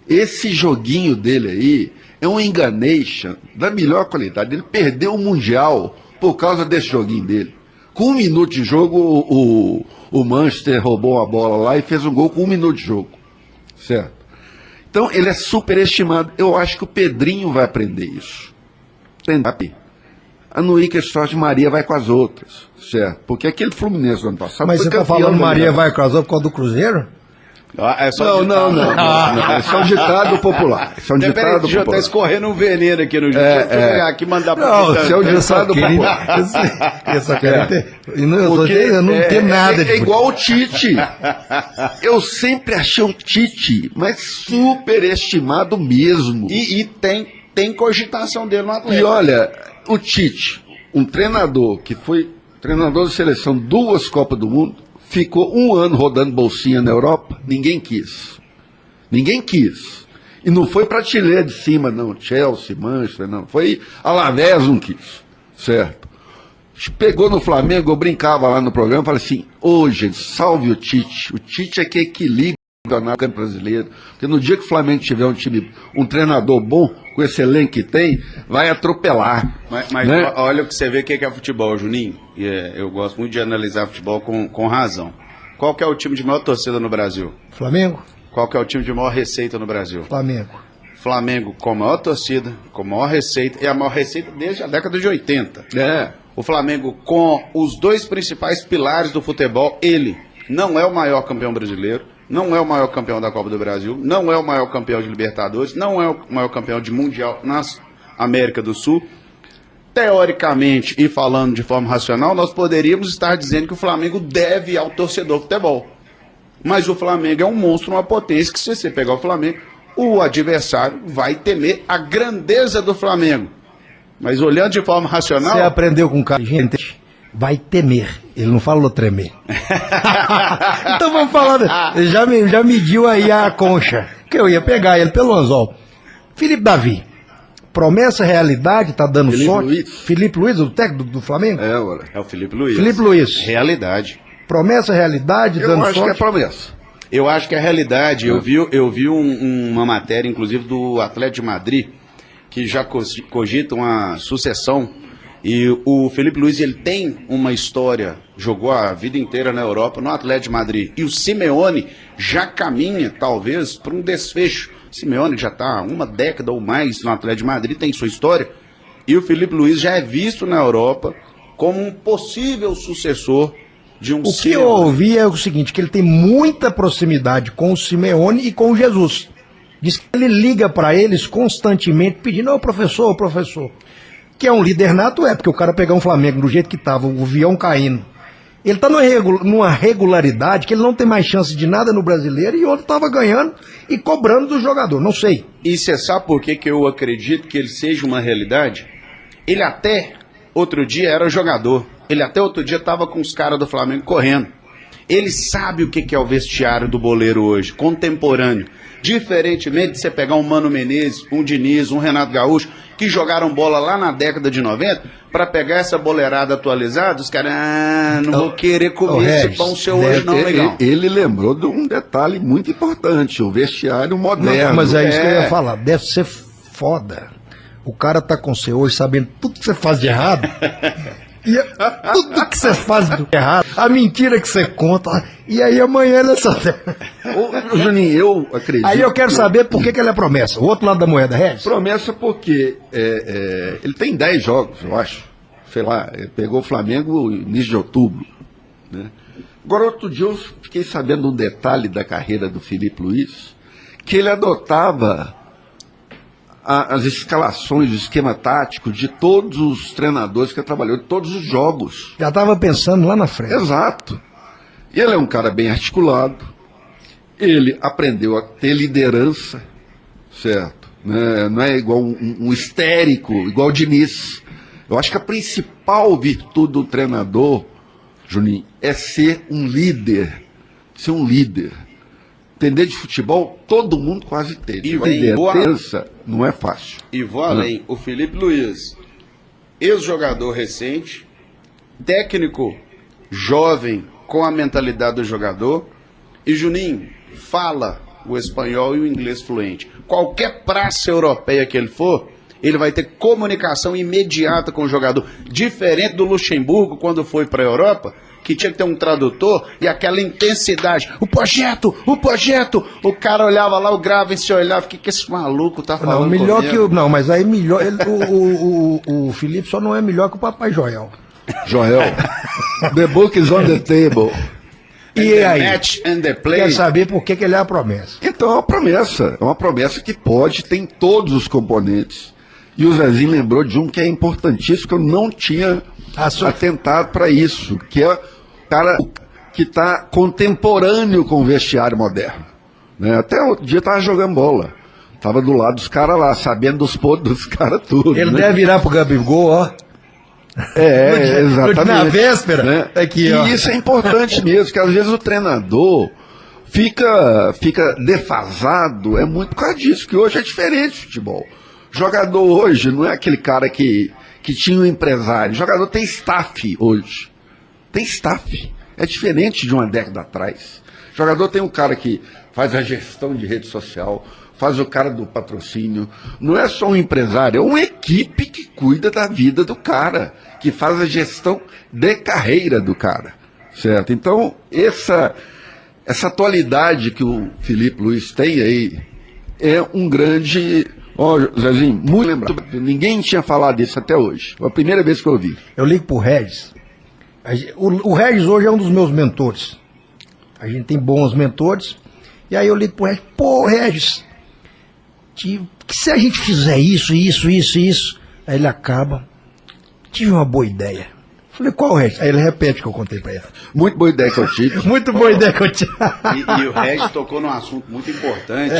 Esse joguinho dele aí é um enganation da melhor qualidade. Ele perdeu o Mundial por causa desse joguinho dele. Com 1 minuto de jogo, o Manchester roubou a bola lá e fez um gol com 1 minuto de jogo. Certo? Então, ele é superestimado. Eu acho que o Pedrinho vai aprender isso. Entendeu? A Nuíca Sorte Maria vai com as outras. Certo? Porque aquele Fluminense do ano passado... Mas você está falando Maria vai com as outras por causa do Cruzeiro? É só não. Esse é um ditado popular. Esse é um ditado popular. Já tá escorrendo um veneno aqui no Deixa eu pegar aqui e mandar pra você. Não, esse é um ditado popular. Eu não tenho nada de... É igual o Tite. Eu sempre achei o Tite, mas superestimado mesmo. E tem cogitação dele no Atlético. E olha, o Tite, um treinador que foi treinador de seleção 2 Copas do Mundo, ficou 1 ano rodando bolsinha na Europa, ninguém quis. Ninguém quis. E não foi prateleira de cima, não. Chelsea, Manchester, não. Foi Alavés, não quis. Certo? Pegou no Flamengo, eu brincava lá no programa, falei assim, gente, salve o Tite. O Tite é que equilibra o campeonato brasileiro. Porque no dia que o Flamengo tiver um treinador bom, com esse elenco que tem, vai atropelar. Mas né? Olha o que você vê o que é futebol, Juninho. Eu gosto muito de analisar futebol com razão. Qual que é o time de maior torcida no Brasil? Flamengo? Qual que é o time de maior receita no Brasil? Flamengo. Flamengo com a maior torcida, com a maior receita, e a maior receita desde a década de 80. O Flamengo, com os dois principais pilares do futebol, ele não é o maior campeão brasileiro, não é o maior campeão da Copa do Brasil, não é o maior campeão de Libertadores, não é o maior campeão de Mundial na América do Sul. Teoricamente, e falando de forma racional, nós poderíamos estar dizendo que o Flamengo deve ao torcedor futebol. Mas o Flamengo é um monstro, uma potência, que se você pegar o Flamengo, o adversário vai temer a grandeza do Flamengo. Mas olhando de forma racional... Você aprendeu com o cara, gente, vai temer. Ele não falou tremer. Então vamos falar... Já mediu aí a concha, que eu ia pegar ele pelo anzol. Felipe Davi, promessa, realidade, tá dando Felipe sorte. Luiz. Felipe Luiz, o técnico do Flamengo? É o Felipe Luiz. Felipe Luiz. Realidade. Promessa, realidade, Eu dando acho sorte. que é promessa. Eu acho que é a realidade. Eu vi uma matéria, inclusive, do Atlético de Madrid, que já cogita uma sucessão. E o Felipe Luiz, ele tem uma história, jogou a vida inteira na Europa, no Atlético de Madrid. E o Simeone já caminha, talvez, para um desfecho. O Simeone já está há uma década ou mais no Atlético de Madrid, tem sua história. E o Felipe Luiz já é visto na Europa como um possível sucessor de um O que Simeone. eu ouvi é o seguinte, que ele tem muita proximidade com o Simeone e com o Jesus. Diz que ele liga para eles constantemente pedindo, ô professor, professor. Que é um líder nato, porque o cara pegar um Flamengo do jeito que estava, o Vião caindo. Ele está numa regularidade que ele não tem mais chance de nada no brasileiro e outro estava ganhando e cobrando do jogador, não sei. E você sabe por que eu acredito que ele seja uma realidade? Ele até outro dia era jogador. Ele até outro dia estava com os caras do Flamengo correndo. Ele sabe o que é o vestiário do boleiro hoje, contemporâneo. Diferentemente de você pegar um Mano Menezes, um Diniz, um Renato Gaúcho, que jogaram bola lá na década de 90, para pegar essa boleirada atualizada, os caras, não vou querer comer esse pão seu hoje não, legal. Ele lembrou de um detalhe muito importante, o vestiário moderno. Não, mas é isso que eu ia falar, deve ser foda. O cara tá com você hoje sabendo tudo que você faz de errado. E tudo que você faz de errado, a mentira que você conta, e aí amanhã ele só... Ô, Juninho, eu acredito... Aí eu quero saber por que ele é promessa. O outro lado da moeda, Regis? Promessa porque ele tem 10 jogos, eu acho. Sei lá, ele pegou o Flamengo no início de outubro. Né? Agora, outro dia eu fiquei sabendo um detalhe da carreira do Felipe Luiz, que ele adotava as escalações, o esquema tático de todos os treinadores que ele trabalhou, de todos os jogos. Já estava pensando lá na frente. Exato. E ele é um cara bem articulado, ele aprendeu a ter liderança, certo? Né? Não é igual um histérico, igual o Diniz. Eu acho que a principal virtude do treinador, Juninho, é ser um líder. Ser um líder. Entender de futebol, todo mundo quase entende. E vem liderança não é fácil. E vou além, o Felipe Luiz, ex-jogador recente, técnico jovem com a mentalidade do jogador, e Juninho fala o espanhol e o inglês fluente. Qualquer praça europeia que ele for, ele vai ter comunicação imediata com o jogador, diferente do Luxemburgo quando foi para a Europa, que tinha que ter um tradutor e aquela intensidade. O projeto, o cara olhava lá, o Graven se olhava, o que esse maluco tá falando? Não, melhor comigo? que não, mas aí melhor. O Felipe só não é melhor que o Papai Joel. Joel, the book is on the table. E the aí? match and the play. Quer saber por que ele é a promessa? Então é uma promessa que pode, tem todos os componentes. E o Zezinho lembrou de um que é importantíssimo, que eu não tinha atentado para isso, que é o cara que está contemporâneo com o vestiário moderno. Né? Até outro dia estava jogando bola. Estava do lado dos caras lá, sabendo dos podres dos caras tudo. Ele né? deve virar pro Gabigol, ó. Exatamente. Na véspera, né? aqui, e ó. isso é importante mesmo, que às vezes o treinador fica defasado, é muito por causa disso, que hoje é diferente o futebol. Jogador hoje não é aquele cara que tinha um empresário, o jogador tem staff hoje. Tem staff. É diferente de uma década atrás. O jogador tem um cara que faz a gestão de rede social, faz o cara do patrocínio. Não é só um empresário, é uma equipe que cuida da vida do cara, que faz a gestão de carreira do cara. Certo? Então, essa atualidade que o Felipe Luiz tem aí é um grande Ó, Zezinho, muito lembrado. Ninguém tinha falado disso até hoje. Foi a primeira vez que eu ouvi. Eu ligo pro Regis. O Regis hoje é um dos meus mentores. A gente tem bons mentores. E aí eu ligo pro Regis. Pô, Regis, que se a gente fizer isso. Aí ele acaba. Tive uma boa ideia. Falei, qual, Regis? Aí ele repete o que eu contei pra ele. Muito boa ideia que eu tive. Muito boa ideia que eu tive. E o Regis tocou num assunto muito importante.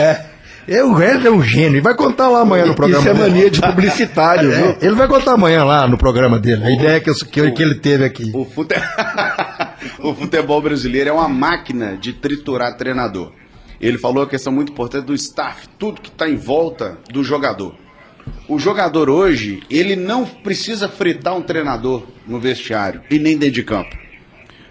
O Regis é um gênio. Ele vai contar lá amanhã no programa dele. Isso é dele. mania de publicitário, viu? Ele vai contar amanhã lá no programa dele. A ideia que ele teve aqui. O futebol brasileiro é uma máquina de triturar treinador. Ele falou a questão muito importante do staff, tudo que está em volta do jogador. O jogador hoje, ele não precisa fritar um treinador no vestiário e nem dentro de campo.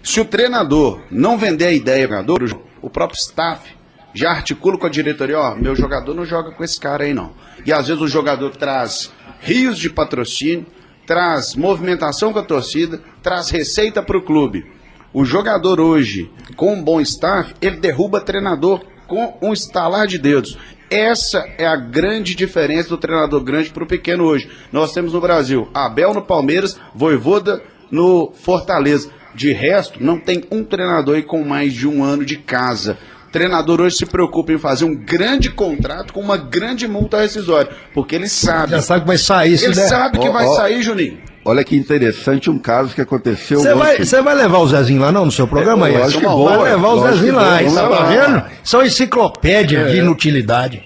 Se o treinador não vender a ideia do jogador, o próprio staff já articula com a diretoria, ó, meu jogador não joga com esse cara aí não. E às vezes o jogador traz rios de patrocínio, traz movimentação com a torcida, traz receita para o clube. O jogador hoje, com um bom staff, ele derruba treinador com um estalar de dedos. Essa é a grande diferença do treinador grande para o pequeno hoje. Nós temos no Brasil Abel no Palmeiras, Vojvoda no Fortaleza. De resto, não tem um treinador aí com mais de 1 ano de casa. O treinador hoje se preocupa em fazer um grande contrato com uma grande multa rescisória, porque ele sabe. Já sabe que vai sair. Ele sabe que vai sair, Juninho. Olha que interessante um caso que aconteceu. Você vai levar o Zezinho lá não no seu programa? Lógico que vou. Vai levar o Zezinho lá. Tá vendo? São enciclopédia de inutilidade.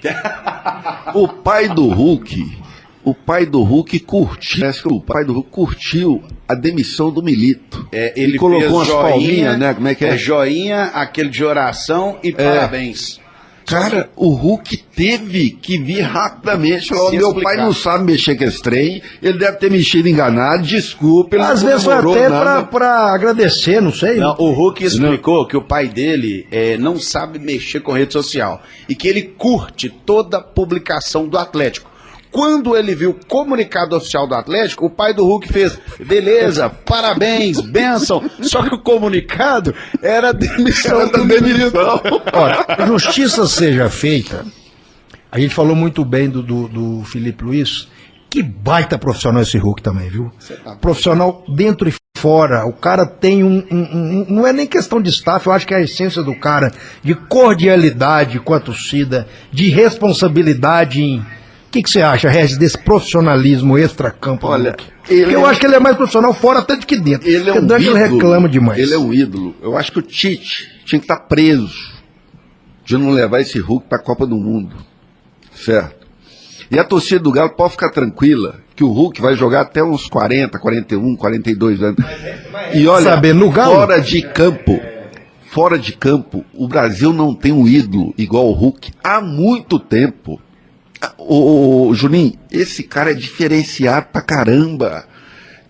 O pai do Hulk curtiu a demissão do Milito. Ele colocou fez umas joinha, palminhas, né? Como é que é? Joinha, aquele de oração e parabéns. Cara, o Hulk teve que vir rapidamente. Falou, meu pai não sabe mexer com esse trem, ele deve ter mexido enganado, desculpa. Ele às vezes foi até pra agradecer, não sei. Não, o Hulk explicou que o pai dele não sabe mexer com rede social e que ele curte toda publicação do Atlético. Quando ele viu o comunicado oficial do Atlético, o pai do Hulk fez, beleza, parabéns, bênção. Só que o comunicado era demissão do Milito. Ora, justiça seja feita. A gente falou muito bem do Felipe Luiz. Que baita profissional esse Hulk também, viu? Profissional dentro e fora. O cara tem não é nem questão de staff, eu acho que é a essência do cara, de cordialidade com a torcida, de responsabilidade em... O que você acha, Regis, desse profissionalismo extra-campo? Olha, eu acho que ele é mais profissional fora até do que dentro. Ele é um ídolo, ele reclama demais. Ele é um ídolo. Eu acho que o Tite tinha que estar preso de não levar esse Hulk para a Copa do Mundo. Certo? E a torcida do Galo pode ficar tranquila que o Hulk vai jogar até uns 40, 41, 42 anos. E olha, no Galo, fora de campo, o Brasil não tem um ídolo igual o Hulk há muito tempo. Ô, Juninho, esse cara é diferenciado pra caramba.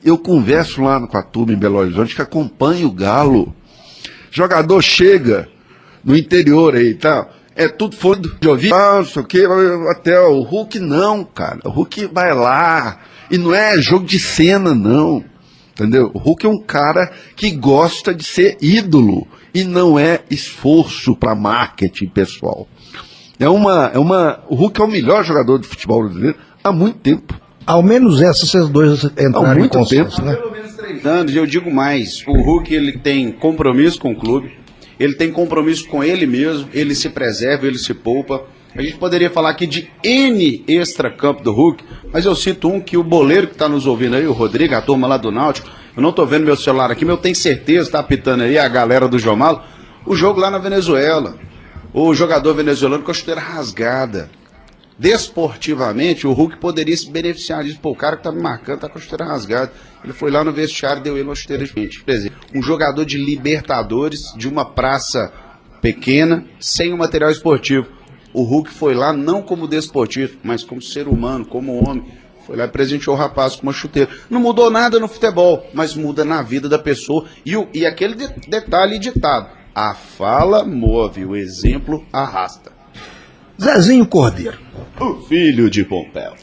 Eu converso lá com a turma em Belo Horizonte que acompanha o Galo. Jogador chega no interior aí e tal, é tudo fone de ouvido, não sei o que, até o Hulk não, cara. O Hulk vai lá, e não é jogo de cena, não. Entendeu? O Hulk é um cara que gosta de ser ídolo, e não é esforço para marketing pessoal. O Hulk é o melhor jogador de futebol brasileiro há muito tempo. Ao menos esses dois entraram em consenso, né? Pelo menos 3 anos, eu digo mais. O Hulk, ele tem compromisso com o clube, ele tem compromisso com ele mesmo, ele se preserva, ele se poupa. A gente poderia falar aqui de N extra-campo do Hulk, mas eu cito um que o boleiro que está nos ouvindo aí, o Rodrigo, a turma lá do Náutico, eu não estou vendo meu celular aqui, mas eu tenho certeza, está apitando aí a galera do João Malo, o jogo lá na Venezuela. O jogador venezuelano com a chuteira rasgada. Desportivamente, o Hulk poderia se beneficiar disso. Pô, o cara que tá me marcando tá com a chuteira rasgada. Ele foi lá no vestiário e deu ele uma chuteira diferente. Quer dizer, um jogador de Libertadores, de uma praça pequena, sem o material esportivo. O Hulk foi lá não como desportivo, mas como ser humano, como homem. Foi lá e presenteou o rapaz com uma chuteira. Não mudou nada no futebol, mas muda na vida da pessoa. E aquele detalhe ditado. A fala move, o exemplo arrasta. Zezinho Cordeiro. O filho de Pompeu.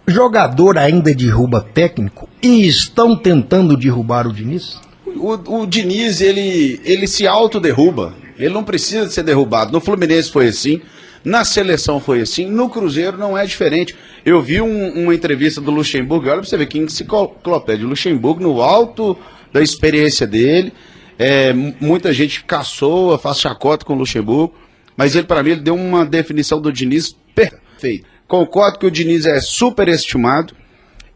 Jogador ainda derruba técnico e estão tentando derrubar o Diniz? O Diniz, ele se autoderruba. Ele não precisa de ser derrubado. No Fluminense foi assim. Na seleção foi assim, no Cruzeiro não é diferente. Eu vi uma entrevista do Luxemburgo, olha pra você ver que enciclopédia. Luxemburgo, no alto da experiência dele, muita gente caçoa, faz chacota com o Luxemburgo, mas ele, para mim, ele deu uma definição do Diniz perfeita. Concordo que o Diniz é superestimado,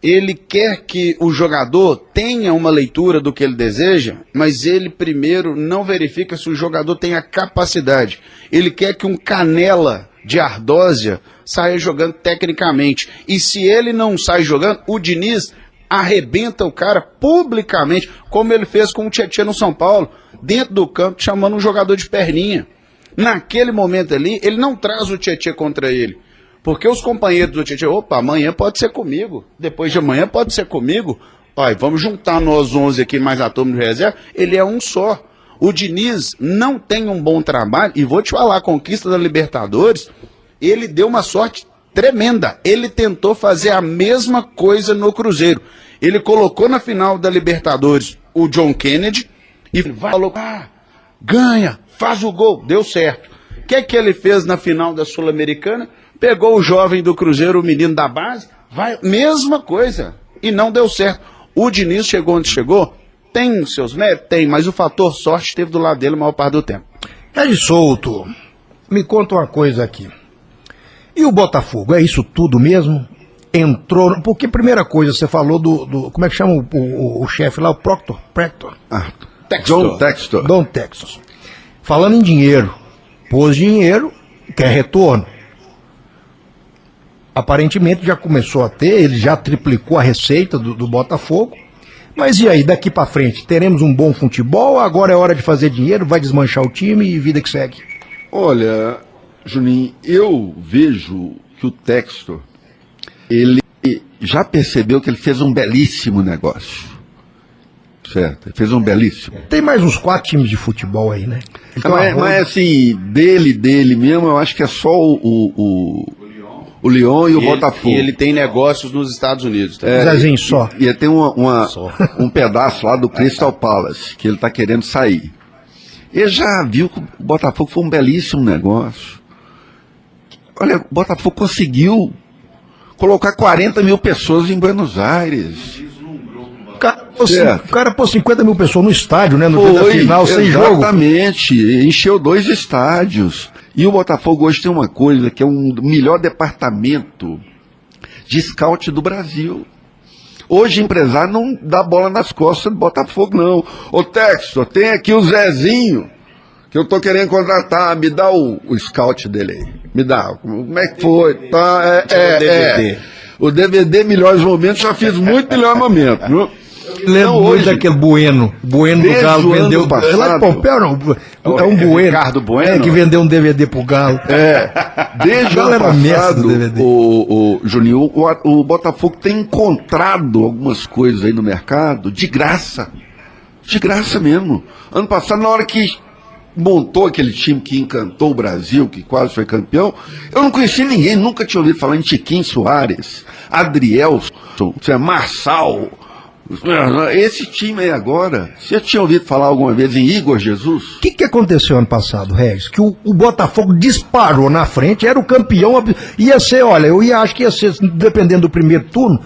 ele quer que o jogador tenha uma leitura do que ele deseja, mas ele primeiro não verifica se o jogador tem a capacidade. Ele quer que um Canela de Ardósia saia jogando tecnicamente. E se ele não sai jogando, o Diniz arrebenta o cara publicamente, como ele fez com o Tietchan no São Paulo, dentro do campo, chamando um jogador de perninha. Naquele momento ali, ele não traz o Tietchan contra ele. Porque os companheiros do Tietchan, opa, amanhã pode ser comigo, depois de amanhã pode ser comigo, olha, vamos juntar nós 11 aqui mais a turma de reserva, ele é um só. O Diniz não tem um bom trabalho, e vou te falar, a conquista da Libertadores, ele deu uma sorte tremenda, ele tentou fazer a mesma coisa no Cruzeiro, ele colocou na final da Libertadores o John Kennedy, e falou, ganha, faz o gol, deu certo. O que ele fez na final da Sul-Americana? Pegou o jovem do Cruzeiro, o menino da base, mesma coisa, e não deu certo. O Diniz chegou onde chegou, tem seus méritos? Tem, mas o fator sorte esteve do lado dele a maior parte do tempo. Ed Souto, me conta uma coisa aqui. E o Botafogo, é isso tudo mesmo? Entrou, porque primeira coisa, você falou do como é que chama o chefe lá, o Proctor? Don Textor. Falando em dinheiro, pôs dinheiro, quer retorno. Aparentemente já começou a ter, ele já triplicou a receita do Botafogo. Mas e aí, daqui para frente, teremos um bom futebol? Agora é hora de fazer dinheiro, vai desmanchar o time e vida que segue? Olha, Juninho, eu vejo que o Textor, ele já percebeu que ele fez um belíssimo negócio. Certo, ele fez um belíssimo. Tem mais uns 4 times de futebol aí, né? Então, mas assim, dele mesmo, eu acho que é só o Lyon e o Botafogo. E ele tem negócios nos Estados Unidos. Tá? Zezinho só. E tem um pedaço lá do Crystal Palace, que ele está querendo sair. Ele já viu que o Botafogo foi um belíssimo negócio. Olha, o Botafogo conseguiu colocar 40 mil pessoas em Buenos Aires. O cara pôs 50 mil pessoas no estádio, né? No dia da final, sem jogo. Exatamente, encheu 2 estádios. E o Botafogo hoje tem uma coisa que é um melhor departamento de scout do Brasil. Hoje empresário não dá bola nas costas do Botafogo, não. Ô Textor, tem aqui o Zezinho, que eu tô querendo contratar, me dá o scout dele aí. Me dá, como é que foi? Tá, o DVD Melhores Momentos, já fiz muito melhor momento, viu? Lembro muito daquele Bueno do Galo, vendeu passado, lá de Pompeu, não, é um Bueno. Ricardo Bueno. Que vendeu um DVD pro Galo. Desde o ano passado, o Juninho, o Botafogo tem encontrado algumas coisas aí no mercado de graça mesmo. Ano passado, na hora que montou aquele time que encantou o Brasil, que quase foi campeão, eu não conhecia ninguém, nunca tinha ouvido falar em Tiquinho Soares, Adrielson, Marçal. Esse time aí agora, você tinha ouvido falar alguma vez em Igor Jesus? O que aconteceu ano passado, Regis? Que o Botafogo disparou na frente, era o campeão, ia ser, olha, acho que ia ser, dependendo do primeiro turno,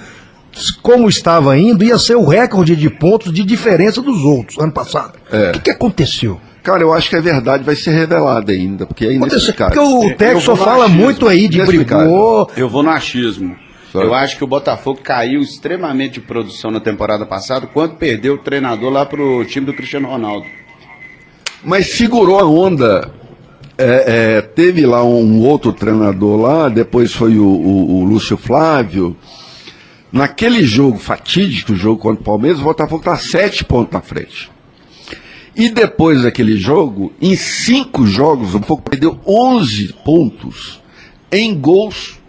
como estava indo, ia ser o recorde de pontos de diferença dos outros, ano passado. O que aconteceu? Cara, eu acho que a verdade vai ser revelada ainda, porque é inexplicável. Porque o Textor fala muito aí de brigou. Eu vou no achismo. Eu acho que o Botafogo caiu extremamente de produção na temporada passada, quando perdeu o treinador lá pro time do Cristiano Ronaldo. Mas segurou a onda. Teve lá um outro treinador lá, depois foi o Lúcio Flávio. Naquele jogo fatídico, o jogo contra o Palmeiras, o Botafogo está 7 pontos na frente. E depois daquele jogo, em 5 jogos, o Botafogo perdeu 11 pontos em gols.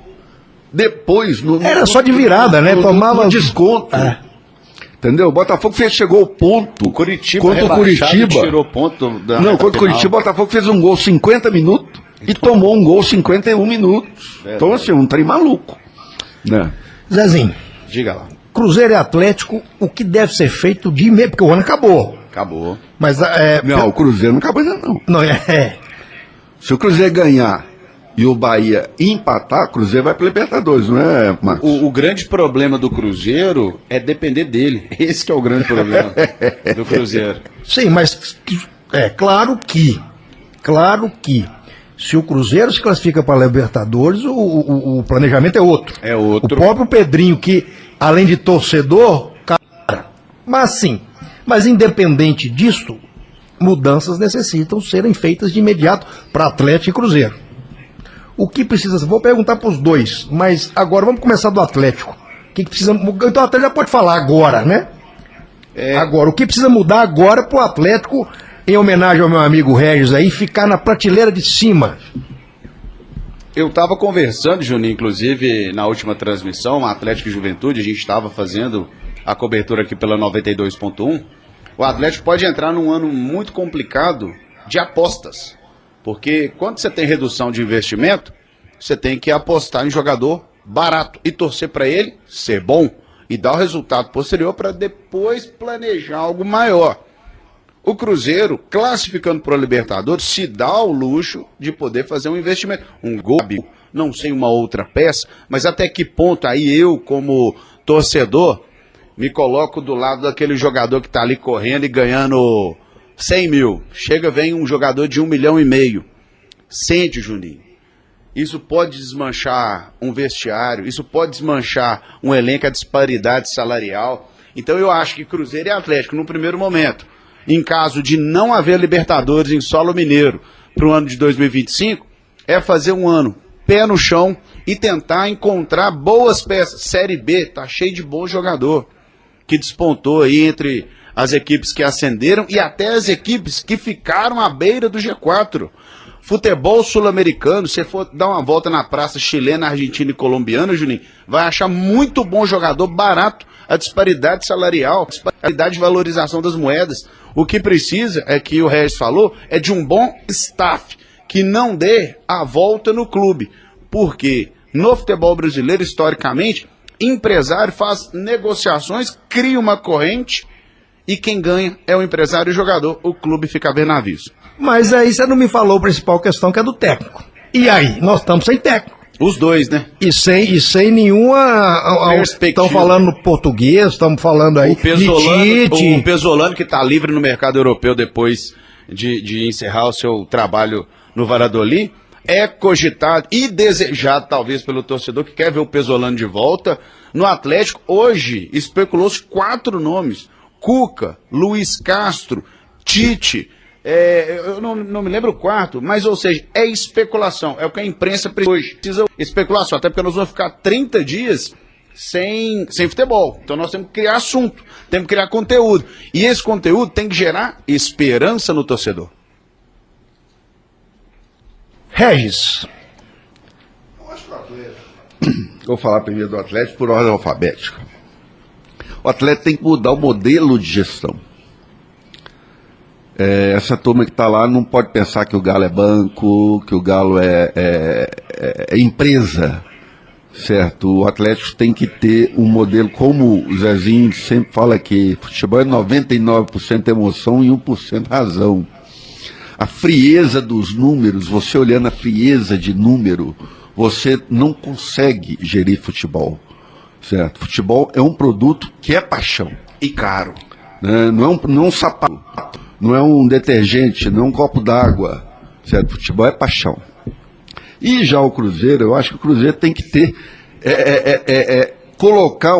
Depois, era só de virada, né? Tomava desconto. Entendeu? O Botafogo chegou ao ponto. Contra o Curitiba. Tirou ponto contra o Curitiba, o Botafogo fez um gol 50 minutos e tomou um gol 51 minutos. Então, assim, um trem maluco. Né? Zezinho, diga lá. Cruzeiro e Atlético, o que deve ser feito de meio, porque o ano acabou. Acabou. Mas não, o Cruzeiro não acabou ainda não. Não, Se o Cruzeiro ganhar e o Bahia empatar, o Cruzeiro vai para Libertadores, não é, Marcos? O grande problema do Cruzeiro é depender dele. Esse que é o grande problema do Cruzeiro. Sim, mas é claro que se o Cruzeiro se classifica para a Libertadores, o planejamento é outro. É outro. O próprio Pedrinho, que além de torcedor, cara, mas independente disso, mudanças necessitam serem feitas de imediato para Atlético e Cruzeiro. O que precisa, vou perguntar para os dois, mas agora vamos começar do Atlético. O que precisa, então o Atlético já pode falar agora, né? Agora, o que precisa mudar agora para o Atlético, em homenagem ao meu amigo Regis aí, ficar na prateleira de cima? Eu estava conversando, Juninho, inclusive na última transmissão, Atlético e Juventude, a gente estava fazendo a cobertura aqui pela 92.1. O Atlético pode entrar num ano muito complicado de apostas. Porque quando você tem redução de investimento, você tem que apostar em jogador barato e torcer para ele ser bom e dar o resultado posterior para depois planejar algo maior. O Cruzeiro, classificando para o Libertadores, se dá o luxo de poder fazer um investimento. Um gol, não sei uma outra peça, mas até que ponto aí eu, como torcedor, me coloco do lado daquele jogador que está ali correndo e ganhando 100 mil. Vem um jogador de 1,5 milhão. Sente, Juninho. Isso pode desmanchar um vestiário, isso pode desmanchar um elenco, a disparidade salarial. Então eu acho que Cruzeiro e Atlético, no primeiro momento, em caso de não haver Libertadores em solo mineiro para o ano de 2025, é fazer um ano pé no chão e tentar encontrar boas peças. Série B tá cheio de bom jogador, que despontou aí entre as equipes que ascenderam e até as equipes que ficaram à beira do G4. Futebol sul-americano, se for dar uma volta na praça chilena, argentina e colombiana, Juninho, vai achar muito bom jogador barato, a disparidade salarial, a disparidade de valorização das moedas. O que precisa, é que o Regis falou, é de um bom staff, que não dê a volta no clube. Porque no futebol brasileiro, historicamente, empresário faz negociações, cria uma corrente, e quem ganha é o empresário e o jogador, o clube fica a ver navios. Mas aí você não me falou a principal questão, que é do técnico. E aí, nós estamos sem técnico. Os dois, né? E sem nenhuma perspectiva. Estão falando no português, estamos falando aí o Pesolano, que está livre no mercado europeu depois de encerrar o seu trabalho no Valladolid, é cogitado e desejado talvez pelo torcedor que quer ver o Pesolano de volta. No Atlético, hoje, especulou-se 4 nomes. Cuca, Luiz Castro, Tite, eu não me lembro o quarto, mas ou seja, é especulação, é o que a imprensa precisa especulação, até porque nós vamos ficar 30 dias sem futebol, então nós temos que criar assunto, temos que criar conteúdo, e esse conteúdo tem que gerar esperança no torcedor. Regis. Vou falar primeiro do Atlético por ordem alfabética. O Atlético tem que mudar o modelo de gestão. Essa turma que está lá não pode pensar que o Galo é banco, que o Galo é empresa, certo? O Atlético tem que ter um modelo, como o Zezinho sempre fala que futebol é 99% emoção e 1% razão. A frieza dos números, você olhando a frieza de número, você não consegue gerir futebol. Certo? Futebol é um produto que é paixão. E caro. Né? Não é um sapato, não é um detergente, não é um copo d'água. Certo? Futebol é paixão. E já o Cruzeiro, eu acho que o Cruzeiro tem que ter, colocar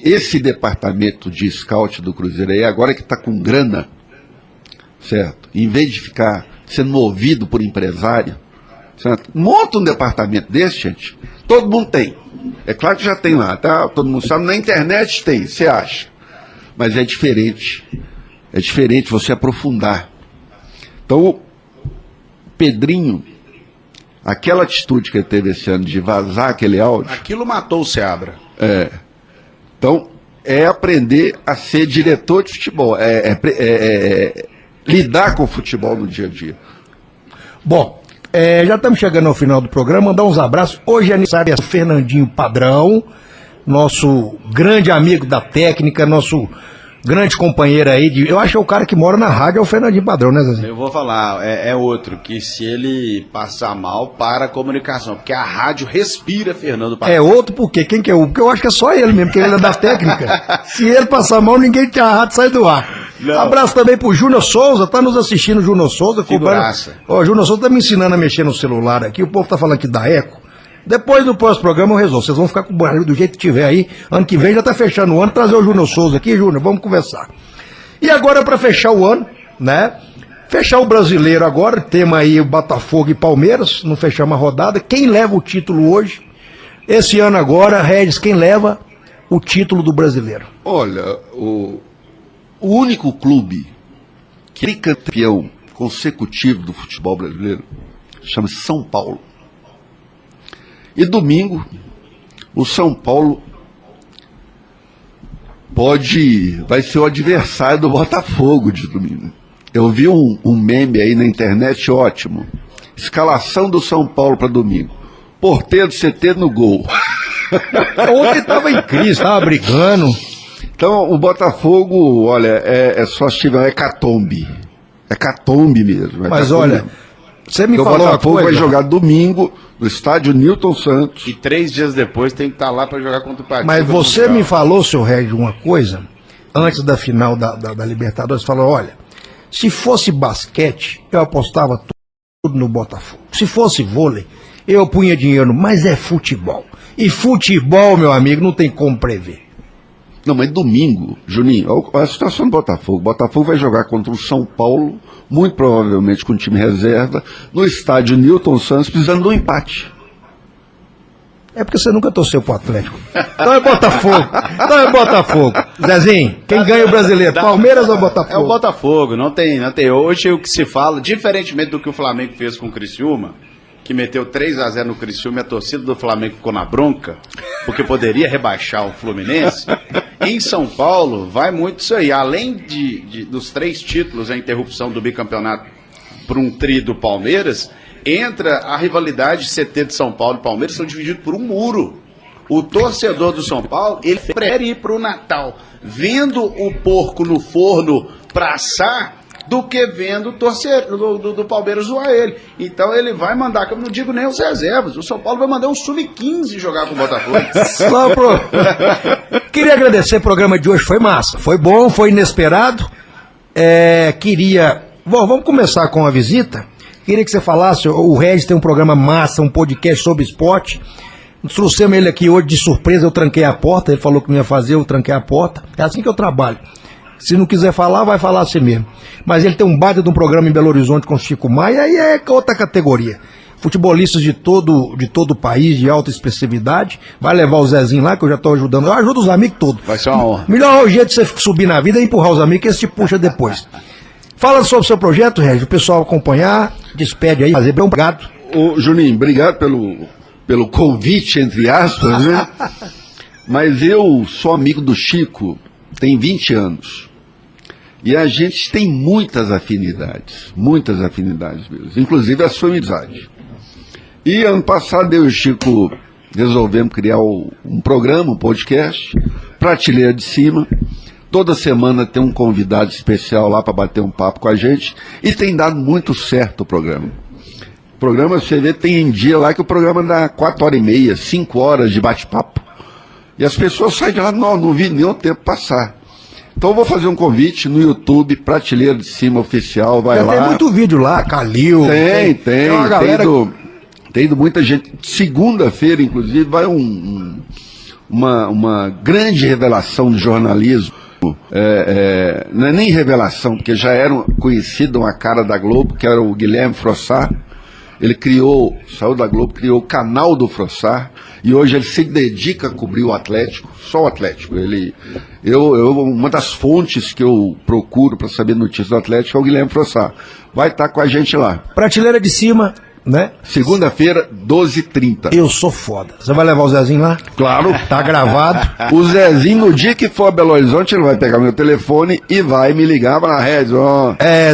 esse departamento de scout do Cruzeiro aí, agora que está com grana, certo? Em vez de ficar sendo movido por empresário, certo? Monta um departamento desse, gente. Todo mundo tem. É claro que já tem lá, tá? Todo mundo sabe. Na internet tem, você acha. Mas é diferente. É diferente você aprofundar. Então, Pedrinho, aquela atitude que ele teve esse ano de vazar aquele áudio... Aquilo matou o Seabra. Então, é aprender a ser diretor de futebol. Lidar com o futebol no dia a dia. Bom... já estamos chegando ao final do programa, mandar uns abraços. Hoje é aniversário do Fernandinho Padrão, nosso grande amigo da técnica, nosso grande companheiro aí, eu acho que é o cara que mora na rádio, é o Fernandinho Padrão, né, Zezinho? Eu vou falar, é outro, que se ele passar mal, para a comunicação, porque a rádio respira Fernando Padrão. É outro por quê? Quem que é o? Porque eu acho que é só ele mesmo, porque ele é da técnica. Se ele passar mal, ninguém a rádio sai do ar. Não. Abraço também pro Júnior Souza, tá nos assistindo o Júnior Souza. Figuraça. Ó, o Júnior Souza tá me ensinando a mexer no celular aqui, o povo tá falando aqui da eco. Depois do próximo-programa eu resolvo. Vocês vão ficar com o barulho do jeito que tiver aí. Ano que vem já tá fechando o ano. Trazer o Júnior Souza aqui, Júnior, vamos conversar. E agora para fechar o ano, né? Fechar o brasileiro agora, tema aí o Botafogo e Palmeiras, não fechamos a rodada. Quem leva o título hoje? Esse ano agora, Regis, quem leva o título do brasileiro? Olha, o único clube que é campeão consecutivo do futebol brasileiro chama-se São Paulo. E domingo, o São Paulo vai ser o adversário do Botafogo de domingo. Eu vi um meme aí na internet ótimo. Escalação do São Paulo para domingo. Porteiro CT no gol. Ontem estava em crise, estava brigando. Então, o Botafogo, olha, é só se tiver hecatombe. Hecatombe mesmo. Mas hecatombe olha, mesmo. você me O falou Botafogo uma coisa. vai jogar domingo no estádio Newton Santos. E 3 dias depois tem que estar lá para jogar contra o Partido. Mas você me falou, seu Regis, uma coisa, antes da final da Libertadores, falou, olha, se fosse basquete, eu apostava tudo no Botafogo. Se fosse vôlei, eu punha dinheiro, mas é futebol. E futebol, meu amigo, não tem como prever. Não, mas domingo, Juninho, a situação do Botafogo. O Botafogo vai jogar contra o São Paulo, muito provavelmente com time reserva, no estádio Newton Santos, precisando de um empate. É porque você nunca torceu pro Atlético. Então é Botafogo. Então é Botafogo. Zezinho, quem ganha o brasileiro? Palmeiras ou Botafogo? É o Botafogo, não tem. Hoje o que se fala, diferentemente do que o Flamengo fez com o Criciúma, que meteu 3-0 no Criciúma e a torcida do Flamengo ficou na bronca, porque poderia rebaixar o Fluminense. Em São Paulo, vai muito isso aí. Além dos 3 títulos, a interrupção do bicampeonato para um tri do Palmeiras, entra a rivalidade CT de São Paulo e Palmeiras, são divididos por um muro. O torcedor do São Paulo, ele prefere ir para o Natal vendo o porco no forno pra assar, do que vendo o torcedor do Palmeiras zoar ele. Então ele vai mandar, que eu não digo nem os reservas, o São Paulo vai mandar um sub-15 jogar com o Botafogo. Queria agradecer, o programa de hoje foi massa, foi bom, foi inesperado. Vamos começar com a visita. Queria que você falasse, o Regis tem um programa massa, um podcast sobre esporte. Trouxemos ele aqui hoje de surpresa, eu tranquei a porta, ele falou que não ia fazer, eu tranquei a porta. É assim que eu trabalho. Se não quiser falar, vai falar assim mesmo. Mas ele tem um baita de um programa em Belo Horizonte com o Chico Maia, aí é outra categoria. Futebolistas de todo o país, de alta expressividade. Vai levar o Zezinho lá, que eu já estou ajudando. Eu ajudo os amigos todos. Vai ser uma honra. Melhor jeito de você subir na vida é empurrar os amigos, que esse te puxa depois. Fala sobre o seu projeto, Regis, o pessoal acompanhar, despede aí, fazer bem, obrigado. Ô, Juninho, obrigado pelo convite, entre aspas, né? Mas eu sou amigo do Chico, tem 20 anos. E a gente tem muitas afinidades mesmo, inclusive a sua amizade. E ano passado eu e o Chico resolvemos criar um programa, um podcast, Prateleira de Cima. Toda semana tem um convidado especial lá para bater um papo com a gente. E tem dado muito certo o programa. O programa, você vê, tem dia lá que o programa dá 4h30, 5 horas de bate-papo. E as pessoas saem de lá, não vi nem o tempo passar. Então eu vou fazer um convite no YouTube, Prateleira de Cima Oficial, vai lá. Tem muito vídeo lá, Calil. Tem uma galera... tem ido muita gente. Segunda-feira, inclusive, vai uma grande revelação de jornalismo. Não é nem revelação, porque já era conhecido uma cara da Globo, que era o Guilherme Frossard. Ele saiu da Globo, criou o canal do Frossard, e hoje ele se dedica a cobrir o Atlético, só o Atlético. Uma das fontes que eu procuro para saber notícias do Atlético é o Guilherme Frossard. Vai estar com a gente lá. Prateleira de Cima, né? Segunda-feira, 12h30. Eu sou foda. Você vai levar o Zezinho lá? Claro. Tá gravado. O Zezinho, no dia que for a Belo Horizonte, ele vai pegar meu telefone e vai me ligar pra rede.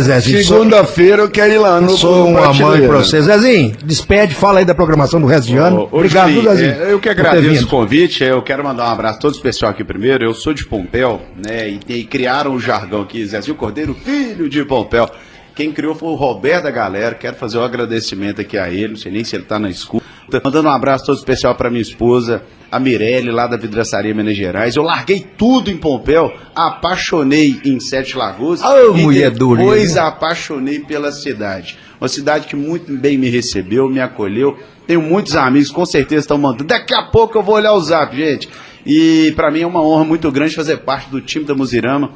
Zezinho. Segunda-feira eu quero ir lá no Sou uma mãe Prateleira. pra você. Zezinho, despede, fala aí da programação do resto de ano. Obrigado, Juninho, Zezinho. Eu que agradeço o convite. Eu quero mandar um abraço todo especial aqui primeiro. Eu sou de Pompéu, né? E criaram o jargão aqui, Zezinho Cordeiro, filho de Pompéu. Quem criou foi o Roberto da Galera. Quero fazer um agradecimento aqui a ele. Não sei nem se ele tá na escuta. Mandando um abraço todo especial para minha esposa, a Mirelle, lá da Vidraçaria Minas Gerais. Eu larguei tudo em Pompéu, apaixonei em Sete Lagoas. E mulher depois dura, apaixonei pela cidade. Uma cidade que muito bem me recebeu, me acolheu. Tenho muitos amigos, com certeza estão mandando. Daqui a pouco eu vou olhar o zap, gente. E para mim é uma honra muito grande fazer parte do time da Muzirama.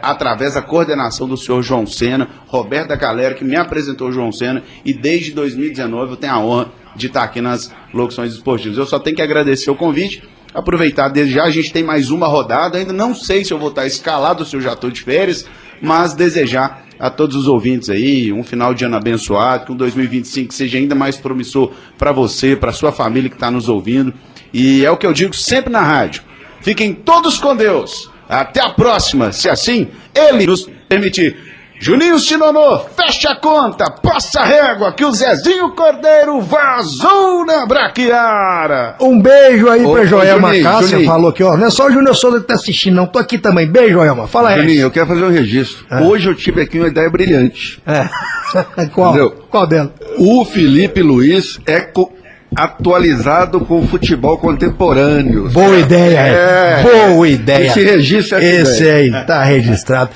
Através da coordenação do senhor João Sena, Roberto da Galera, que me apresentou o João Sena, e desde 2019 eu tenho a honra de estar aqui nas locuções esportivas. Eu só tenho que agradecer o convite, aproveitar desde já, a gente tem mais uma rodada, ainda não sei se eu vou estar escalado, se eu já estou de férias, mas desejar a todos os ouvintes aí um final de ano abençoado, que um 2025 seja ainda mais promissor para você, para sua família que está nos ouvindo, e é o que eu digo sempre na rádio, fiquem todos com Deus. Até a próxima, se assim ele nos permitir. Juninho Sinonô, fecha a conta, passa a régua, que o Zezinho Cordeiro vazou na braquiara. Um beijo aí pra Joelma Juninho, Cássia, Juninho. falou aqui, ó. Não é só o Júnior Souza que tá assistindo, não. Tô aqui também. Beijo, Joelma. Fala aí. Juninho, eu quero fazer um registro. Hoje eu tive aqui uma ideia brilhante. Qual? Entendeu? Qual dela? O Felipe Luiz é atualizado com o futebol contemporâneo. Boa ideia. Boa ideia. Esse registro é Esse aí, tá registrado.